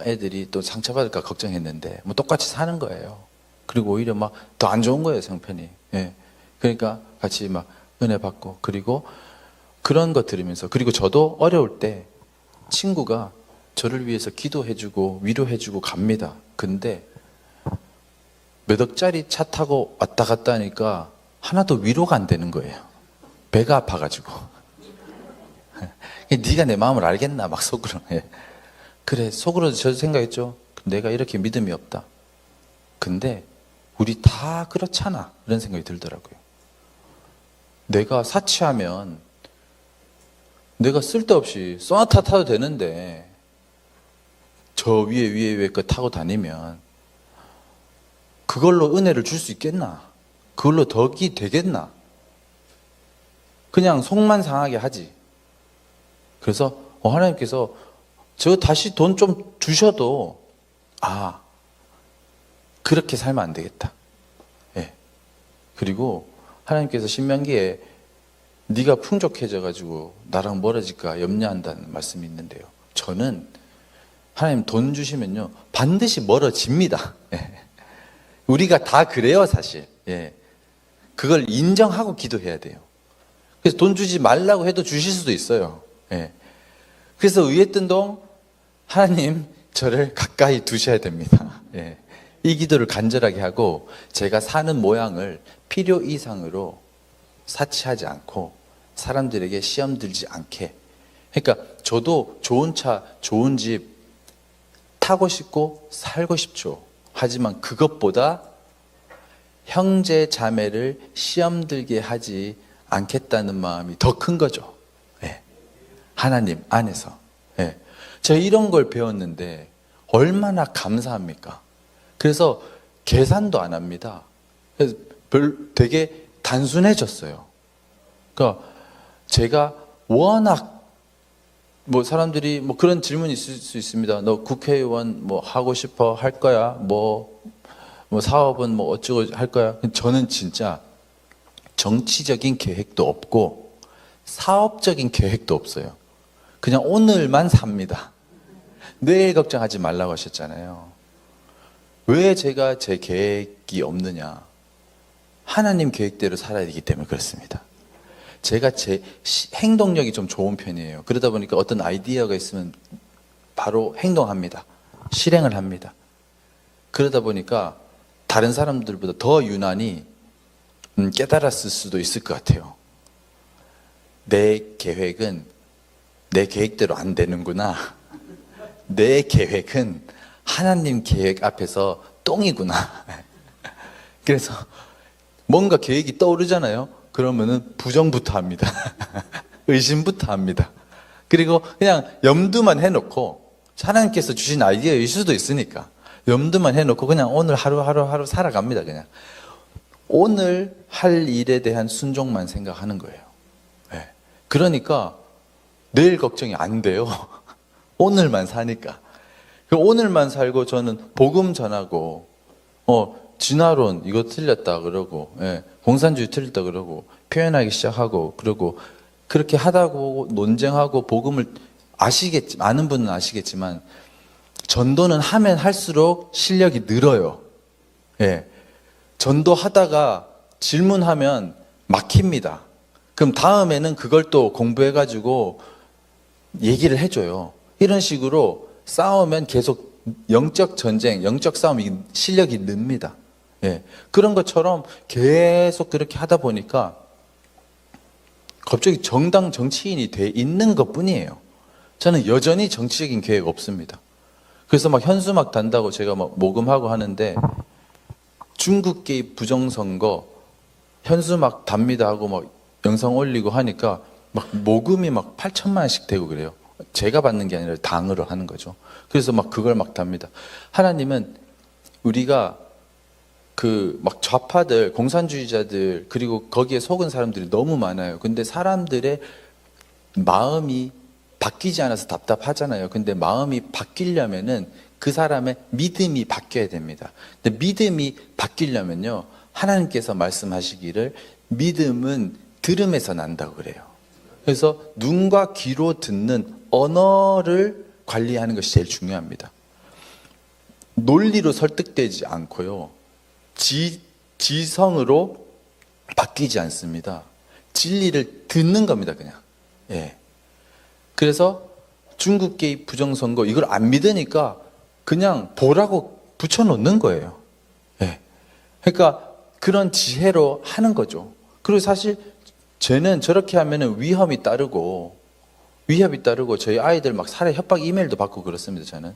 애들이 또 상처받을까 걱정했는데 똑같이 사는 거예요. 그리고 오히려 더 안 좋은 거예요, 형편이. 예. 그러니까 같이 은혜 받고, 그리고 그런 거 들으면서, 그리고 저도 어려울 때 친구가 저를 위해서 기도해주고 위로해주고 갑니다. 근데 몇 억짜리 차 타고 왔다 갔다 하니까 하나도 위로가 안 되는 거예요. 배가 아파가지고. 네가 내 마음을 알겠나 막 속으로. 그래, 속으로 저 생각했죠. 내가 이렇게 믿음이 없다. 근데 우리 다 그렇잖아, 이런 생각이 들더라고요. 내가 사치하면 내가 쓸데없이 소나타 타도 되는데 저 위에 거 타고 다니면 그걸로 은혜를 줄 수 있겠나? 그걸로 덕이 되겠나? 그냥 속만 상하게 하지. 그래서 하나님께서 저 다시 돈 좀 주셔도 그렇게 살면 안 되겠다. 예. 그리고 하나님께서 신명기에 네가 풍족해져 가지고 나랑 멀어질까 염려한다는 말씀이 있는데요. 저는 하나님 돈 주시면요 반드시 멀어집니다. 예. 우리가 다 그래요, 사실. 예. 그걸 인정하고 기도해야 돼요. 그래서 돈 주지 말라고 해도 주실 수도 있어요. 예. 그래서 의회뜬동 하나님 저를 가까이 두셔야 됩니다. 예. 이 기도를 간절하게 하고 제가 사는 모양을 필요 이상으로 사치하지 않고 사람들에게 시험 들지 않게. 그러니까 저도 좋은 차, 좋은 집 타고 싶고 살고 싶죠. 하지만 그것보다 형제 자매를 시험 들게 하지 않겠다는 마음이 더 큰 거죠. 예. 하나님 안에서. 예. 제가 이런 걸 배웠는데 얼마나 감사합니까? 그래서 계산도 안 합니다. 그래서 되게 단순해졌어요. 그러니까 제가 워낙 사람들이 그런 질문이 있을 수 있습니다. 너 국회의원 하고 싶어 할 거야? 사업은 어쩌고 할 거야? 저는 진짜 정치적인 계획도 없고 사업적인 계획도 없어요. 그냥 오늘만 삽니다. 내일 걱정하지 말라고 하셨잖아요. 왜 제가 제 계획이 없느냐? 하나님 계획대로 살아야 되기 때문에 그렇습니다. 제가 제 행동력이 좀 좋은 편이에요. 그러다 보니까 어떤 아이디어가 있으면 바로 행동합니다. 실행을 합니다. 그러다 보니까 다른 사람들보다 더 유난히 깨달았을 수도 있을 것 같아요. 내 계획은 내 계획대로 안 되는구나. 내 계획은 하나님 계획 앞에서 똥이구나. 그래서 뭔가 계획이 떠오르잖아요. 그러면은 부정부터 합니다. 의심부터 합니다. 그리고 그냥 염두만 해놓고 하나님께서 주신 아이디어일 수도 있으니까 염두만 해놓고 그냥 오늘 하루 살아갑니다. 그냥 오늘 할 일에 대한 순종만 생각하는 거예요. 네. 그러니까 내일 걱정이 안 돼요. 오늘만 사니까. 오늘만 살고 저는 복음 전하고 진화론 이거 틀렸다 그러고 공산주의 틀렸다 그러고 표현하기 시작하고 그러고 그렇게 하다고 논쟁하고 복음을 아는 분은 아시겠지만 전도는 하면 할수록 실력이 늘어요. 예. 전도하다가 질문하면 막힙니다. 그럼 다음에는 그걸 또 공부해가지고 얘기를 해줘요. 이런 식으로 싸우면 계속 영적 전쟁, 영적 싸움이 실력이 늡니다. 예. 그런 것처럼 계속 그렇게 하다 보니까 갑자기 정당 정치인이 돼 있는 것뿐이에요. 저는 여전히 정치적인 계획 없습니다. 그래서 막 현수막 단다고 제가 막 모금하고 하는데 중국 개입 부정선거 현수막 답니다 하고 막 영상 올리고 하니까 막 모금이 막 8천만 원씩 되고 그래요. 제가 받는 게 아니라 당으로 하는 거죠. 그래서 막 그걸 막 답니다. 하나님은 우리가 그 막 좌파들, 공산주의자들, 그리고 거기에 속은 사람들이 너무 많아요. 근데 사람들의 마음이 바뀌지 않아서 답답하잖아요. 근데 마음이 바뀌려면은 그 사람의 믿음이 바뀌어야 됩니다. 근데 믿음이 바뀌려면요, 하나님께서 말씀하시기를 믿음은 들음에서 난다고 그래요. 그래서 눈과 귀로 듣는 언어를 관리하는 것이 제일 중요합니다. 논리로 설득되지 않고요, 지성으로 바뀌지 않습니다. 진리를 듣는 겁니다, 그냥. 예. 그래서 중국 개입 부정선거 이걸 안 믿으니까 그냥 보라고 붙여놓는 거예요. 예. 그러니까 그런 지혜로 하는 거죠. 그리고 사실 쟤는 저렇게 하면은 위험이 따르고 저희 아이들 막 살해 협박 이메일도 받고 그렇습니다, 저는.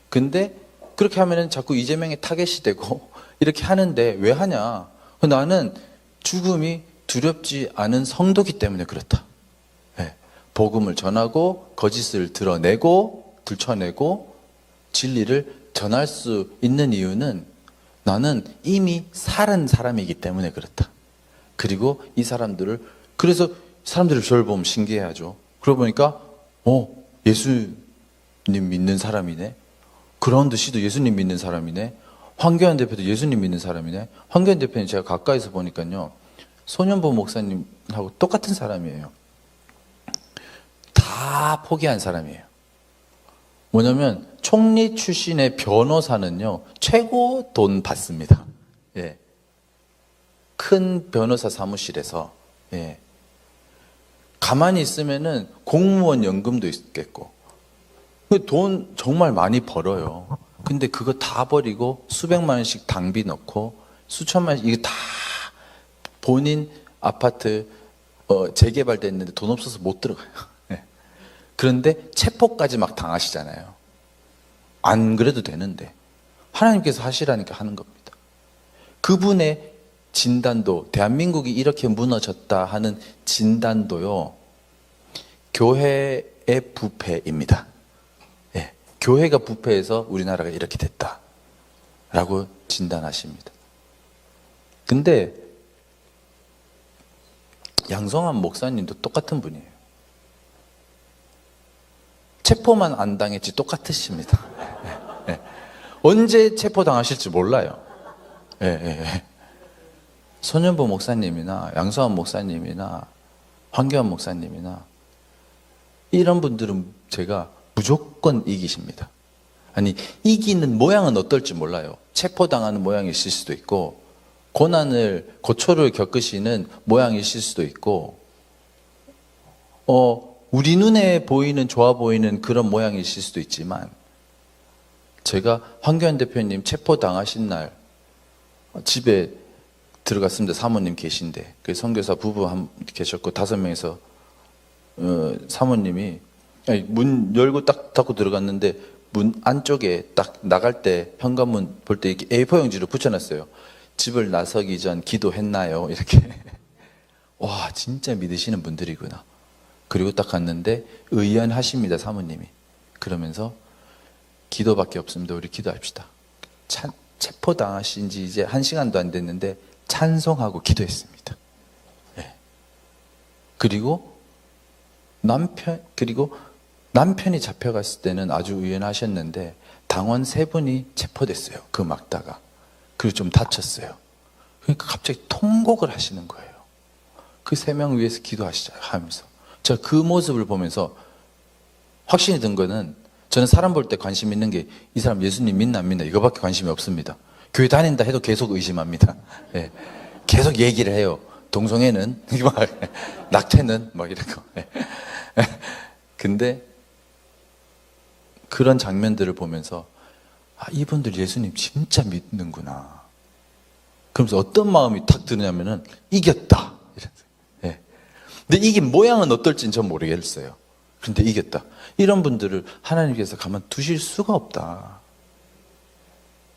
근데 그렇게 하면은 자꾸 이재명의 타겟이 되고 이렇게 하는데 왜 하냐? 나는 죽음이 두렵지 않은 성도기 때문에 그렇다. 네. 복음을 전하고 거짓을 드러내고 들춰내고 진리를 전할 수 있는 이유는 나는 이미 살은 사람이기 때문에 그렇다. 그리고 이 사람들을, 그래서 사람들이 저를 보면 신기해하죠. 그러고 보니까 예수님 믿는 사람이네. 그라운드 씨도 예수님 믿는 사람이네. 황교안 대표도 예수님 믿는 사람이네. 황교안 대표는 제가 가까이서 보니까요, 손현보 목사님하고 똑같은 사람이에요. 다 포기한 사람이에요. 뭐냐면 총리 출신의 변호사는요, 최고 돈 받습니다. 예. 큰 변호사 사무실에서. 예. 가만히 있으면은 공무원 연금도 있겠고, 돈 정말 많이 벌어요. 근데 그거 다 버리고 수백만 원씩 당비 넣고 수천만 원씩, 이거 다 본인 아파트 재개발됐는데 돈 없어서 못 들어가요. 네. 그런데 체포까지 막 당하시잖아요. 안 그래도 되는데 하나님께서 하시라니까 하는 겁니다. 그분의 진단도, 대한민국이 이렇게 무너졌다 하는 진단도요, 교회의 부패입니다. 예, 교회가 부패해서 우리나라가 이렇게 됐다라고 진단하십니다. 근데 양성환 목사님도 똑같은 분이에요. 체포만 안 당했지 똑같으십니다. 예, 예. 언제 체포당하실지 몰라요. 예, 예. 손현보 목사님이나 양성환 목사님이나 황교안 목사님이나 이런 분들은 제가 무조건 이기십니다. 아니, 이기는 모양은 어떨지 몰라요. 체포당하는 모양이 있을 수도 있고, 고초를 겪으시는 모양이 있을 수도 있고, 우리 눈에 보이는, 좋아 보이는 그런 모양이 있을 수도 있지만, 제가 황교안 대표님 체포당하신 날 집에 들어갔습니다. 사모님 계신데, 그 선교사 부부 계셨고 5명에서 사모님이 문 열고 딱 닫고 들어갔는데 문 안쪽에 딱 나갈 때 현관문 볼 때 이렇게 A4 용지로 붙여놨어요. 집을 나서기 전 기도했나요? 이렇게. 와, 진짜 믿으시는 분들이구나. 그리고 딱 갔는데 의연하십니다, 사모님이. 그러면서 기도밖에 없습니다. 우리 기도합시다. 체포당하신 지 이제 1시간도 안 됐는데 찬송하고 기도했습니다. 네. 그리고 남편이 잡혀갔을 때는 아주 의연하셨는데 당원 3분이 체포됐어요. 그 막다가. 그리고 좀 다쳤어요. 그러니까 갑자기 통곡을 하시는 거예요. 그 3명 위해서 기도하시자 하면서. 제가 그 모습을 보면서 확신이 든 거는, 저는 사람 볼 때 관심 있는 게 이 사람 예수님 믿나 안 믿나 이거밖에 관심이 없습니다. 교회 다닌다 해도 계속 의심합니다. 네. 계속 얘기를 해요. 동성애는, 낙태는, 막 이러고. 네. 근데 그런 장면들을 보면서, 이분들 예수님 진짜 믿는구나. 그러면서 어떤 마음이 탁 드냐면은, 이겼다. 네. 근데 이긴 모양은 어떨지는 전 모르겠어요. 그런데 이겼다. 이런 분들을 하나님께서 가만 두실 수가 없다.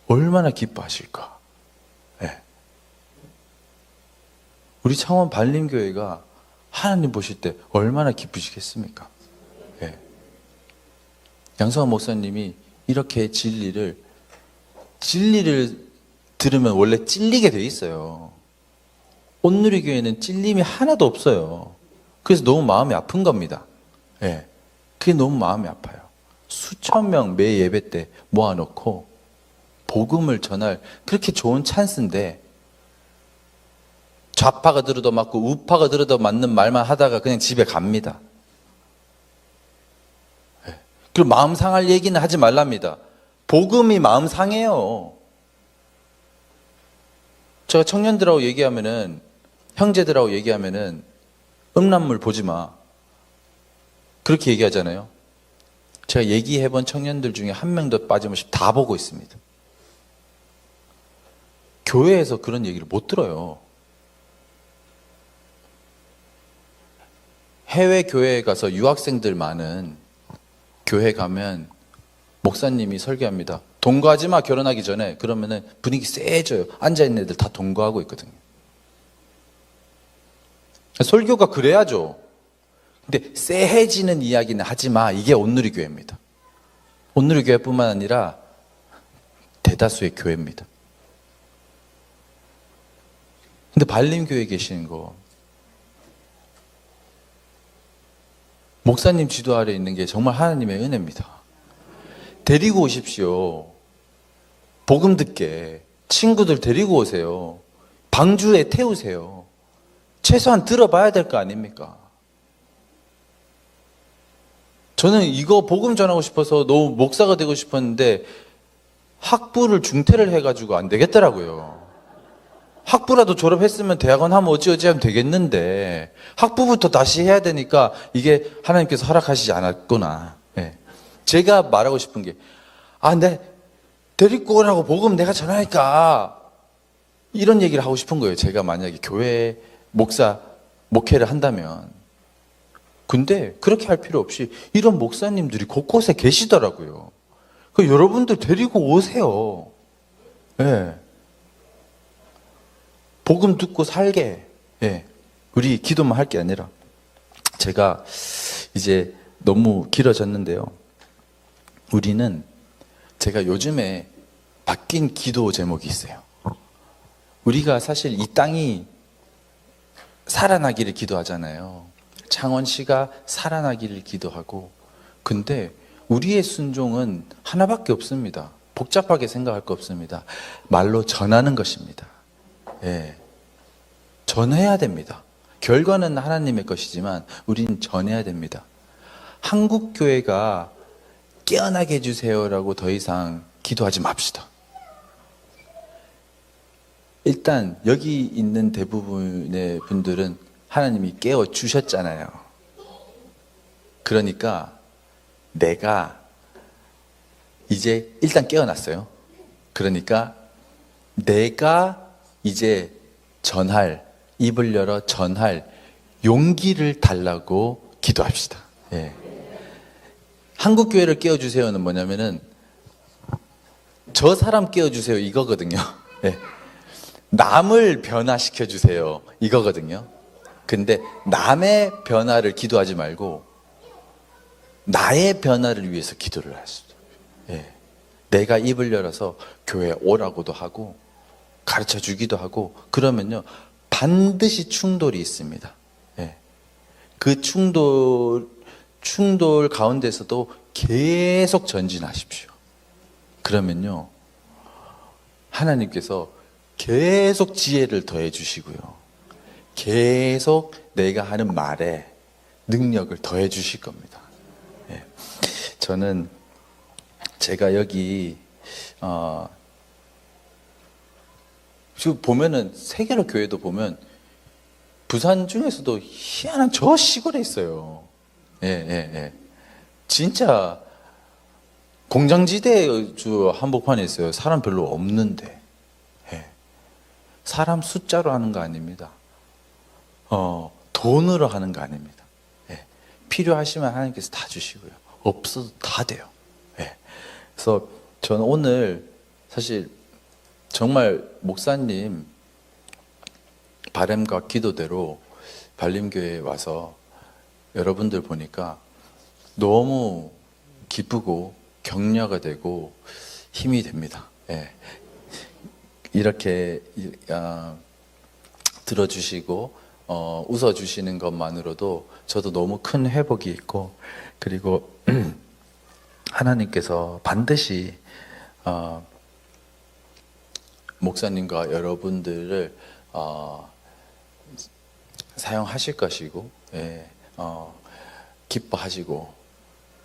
얼마나 기뻐하실까. 네. 우리 창원 반림교회가 하나님 보실 때 얼마나 기쁘시겠습니까? 네. 양성환 목사님이 이렇게 진리를 들으면 원래 찔리게 돼 있어요. 온누리교회는 찔림이 하나도 없어요. 그래서 너무 마음이 아픈 겁니다. 예. 그게 너무 마음이 아파요. 수천 명 매 예배 때 모아놓고 복음을 전할 그렇게 좋은 찬스인데 좌파가 들어도 맞고 우파가 들어도 맞는 말만 하다가 그냥 집에 갑니다. 예. 그리고 마음 상할 얘기는 하지 말랍니다. 복음이 마음 상해요. 제가 청년들하고 얘기하면은, 형제들하고 얘기하면은 음란물 보지 마. 그렇게 얘기하잖아요. 제가 얘기해본 청년들 중에 한 명도 빠짐없이 다 보고 있습니다. 교회에서 그런 얘기를 못 들어요. 해외 교회에 가서 유학생들 많은 교회 가면 목사님이 설교합니다. 동거하지 마, 결혼하기 전에. 그러면은 분위기 세져요. 앉아있는 애들 다 동거하고 있거든요. 설교가 그래야죠. 근데 쎄해지는 이야기는 하지 마. 이게 온누리교회입니다. 온누리교회뿐만 아니라 대다수의 교회입니다. 근데 반림교회에 계시는 거, 목사님 지도 아래 있는 게 정말 하나님의 은혜입니다. 데리고 오십시오. 복음 듣게. 친구들 데리고 오세요. 방주에 태우세요. 최소한 들어봐야 될 거 아닙니까? 저는 이거 복음 전하고 싶어서 너무 목사가 되고 싶었는데 학부를 중퇴를 해가지고 안 되겠더라고요. 학부라도 졸업했으면 대학원 하면 어찌어찌 하면 되겠는데 학부부터 다시 해야 되니까 이게 하나님께서 허락하시지 않았구나. 네. 제가 말하고 싶은 게, 내 데리고 오라고 복음 내가 전하니까 이런 얘기를 하고 싶은 거예요. 제가 만약에 교회 목회를 한다면. 근데 그렇게 할 필요 없이 이런 목사님들이 곳곳에 계시더라고요. 여러분들 데리고 오세요. 네. 복음 듣고 살게. 네. 우리 기도만 할 게 아니라. 제가 이제 너무 길어졌는데요. 우리는, 제가 요즘에 바뀐 기도 제목이 있어요. 우리가 사실 이 땅이 살아나기를 기도하잖아요. 창원시가 살아나기를 기도하고. 근데 우리의 순종은 하나밖에 없습니다. 복잡하게 생각할 거 없습니다. 말로 전하는 것입니다. 예. 전해야 됩니다. 결과는 하나님의 것이지만 우리는 전해야 됩니다. 한국교회가 깨어나게 해주세요라고 더 이상 기도하지 맙시다. 일단 여기 있는 대부분의 분들은 하나님이 깨워주셨잖아요. 그러니까 내가 이제 일단 깨어났어요. 그러니까 내가 이제 입을 열어 전할 용기를 달라고 기도합시다. 예. 한국교회를 깨워주세요는 뭐냐면은 저 사람 깨워주세요 이거거든요. 예. 남을 변화시켜주세요 이거거든요. 근데 남의 변화를 기도하지 말고 나의 변화를 위해서 기도를 하시죠. 예. 내가 입을 열어서 교회에 오라고도 하고 가르쳐 주기도 하고 그러면요 반드시 충돌이 있습니다. 예. 그 충돌 가운데서도 계속 전진하십시오. 그러면요 하나님께서 계속 지혜를 더해 주시고요 계속 내가 하는 말에 능력을 더해 주실 겁니다. 예. 저는 제가 여기 지금 보면은 세계로 교회도 보면 부산 중에서도 희한한 저 시골에 있어요. 예. 진짜 공장지대 주 한복판에 있어요. 사람 별로 없는데. 예. 사람 숫자로 하는 거 아닙니다. 돈으로 하는 거 아닙니다. 예. 필요하시면 하나님께서 다 주시고요. 없어도 다 돼요. 예. 그래서 저는 오늘 사실 정말 목사님 바람과 기도대로 발림교회에 와서 여러분들 보니까 너무 기쁘고 격려가 되고 힘이 됩니다. 예. 이렇게 들어주시고 웃어주시는 것만으로도 저도 너무 큰 회복이 있고, 그리고 하나님께서 반드시 목사님과 여러분들을 사용하실 것이고, 예, 기뻐하시고,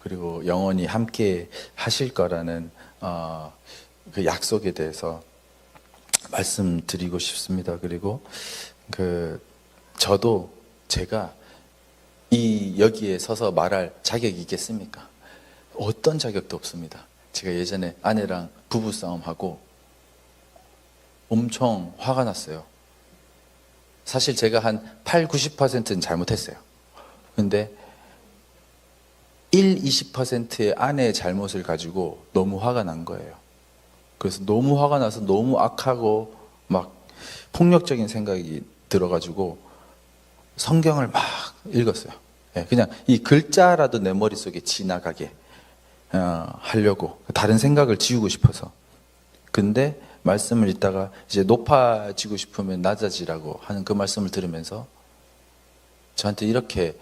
그리고 영원히 함께 하실 거라는 그 약속에 대해서 말씀드리고 싶습니다. 그리고 저도 제가 여기에 서서 말할 자격이 있겠습니까? 어떤 자격도 없습니다. 제가 예전에 아내랑 부부싸움하고 엄청 화가 났어요. 사실 제가 한 8, 90%는 잘못했어요. 근데 1, 20%의 아내의 잘못을 가지고 너무 화가 난 거예요. 그래서 너무 화가 나서 너무 악하고 막 폭력적인 생각이 들어가지고 성경을 막 읽었어요. 그냥 이 글자라도 내 머릿속에 지나가게 하려고, 다른 생각을 지우고 싶어서. 근데 말씀을 읽다가 이제 높아지고 싶으면 낮아지라고 하는 그 말씀을 들으면서 저한테 이렇게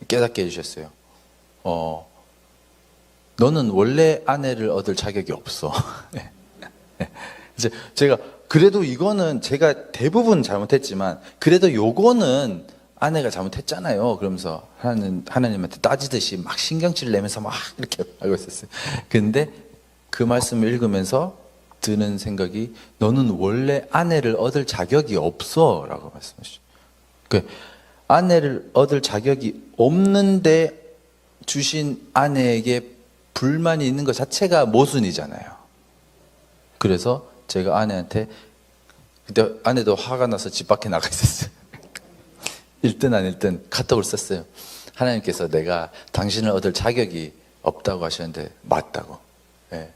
깨닫게 해주셨어요. 너는 원래 아내를 얻을 자격이 없어. 이제 제가 그래도 이거는 제가 대부분 잘못했지만 그래도 요거는 아내가 잘못했잖아요. 그러면서 하나님한테 따지듯이 막 신경질 내면서 막 이렇게 하고 있었어요. 근데 그 말씀을 읽으면서 드는 생각이, 너는 원래 아내를 얻을 자격이 없어 라고 말씀하시죠. 아내를 얻을 자격이 없는데 주신 아내에게 불만이 있는 것 자체가 모순이잖아요. 그래서 제가 아내한테, 그때 아내도 화가 나서 집 밖에 나가 있었어요. 읽든 안 읽든 카톡을 썼어요. 하나님께서 내가 당신을 얻을 자격이 없다고 하셨는데 맞다고. 예.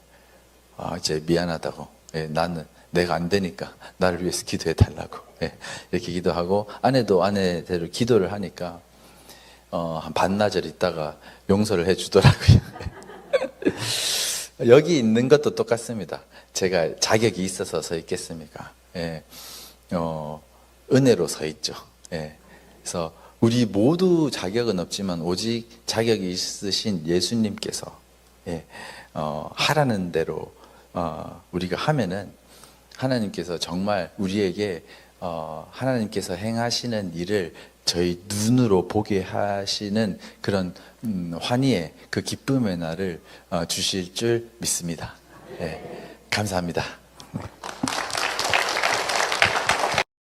이제 미안하다고. 예. 나는 내가 안 되니까 나를 위해서 기도해 달라고. 예. 이렇게 기도하고, 아내도 아내대로 기도를 하니까 한 반나절 있다가 용서를 해 주더라고요. 여기 있는 것도 똑같습니다. 제가 자격이 있어서 서 있겠습니까? 예. 은혜로 서 있죠. 예. 그래서 우리 모두 자격은 없지만 오직 자격이 있으신 예수님께서, 예, 하라는 대로 우리가 하면은 하나님께서 정말 우리에게 하나님께서 행하시는 일을 저희 눈으로 보게 하시는 그런 환희의 그 기쁨의 날을 주실 줄 믿습니다. 예, 감사합니다.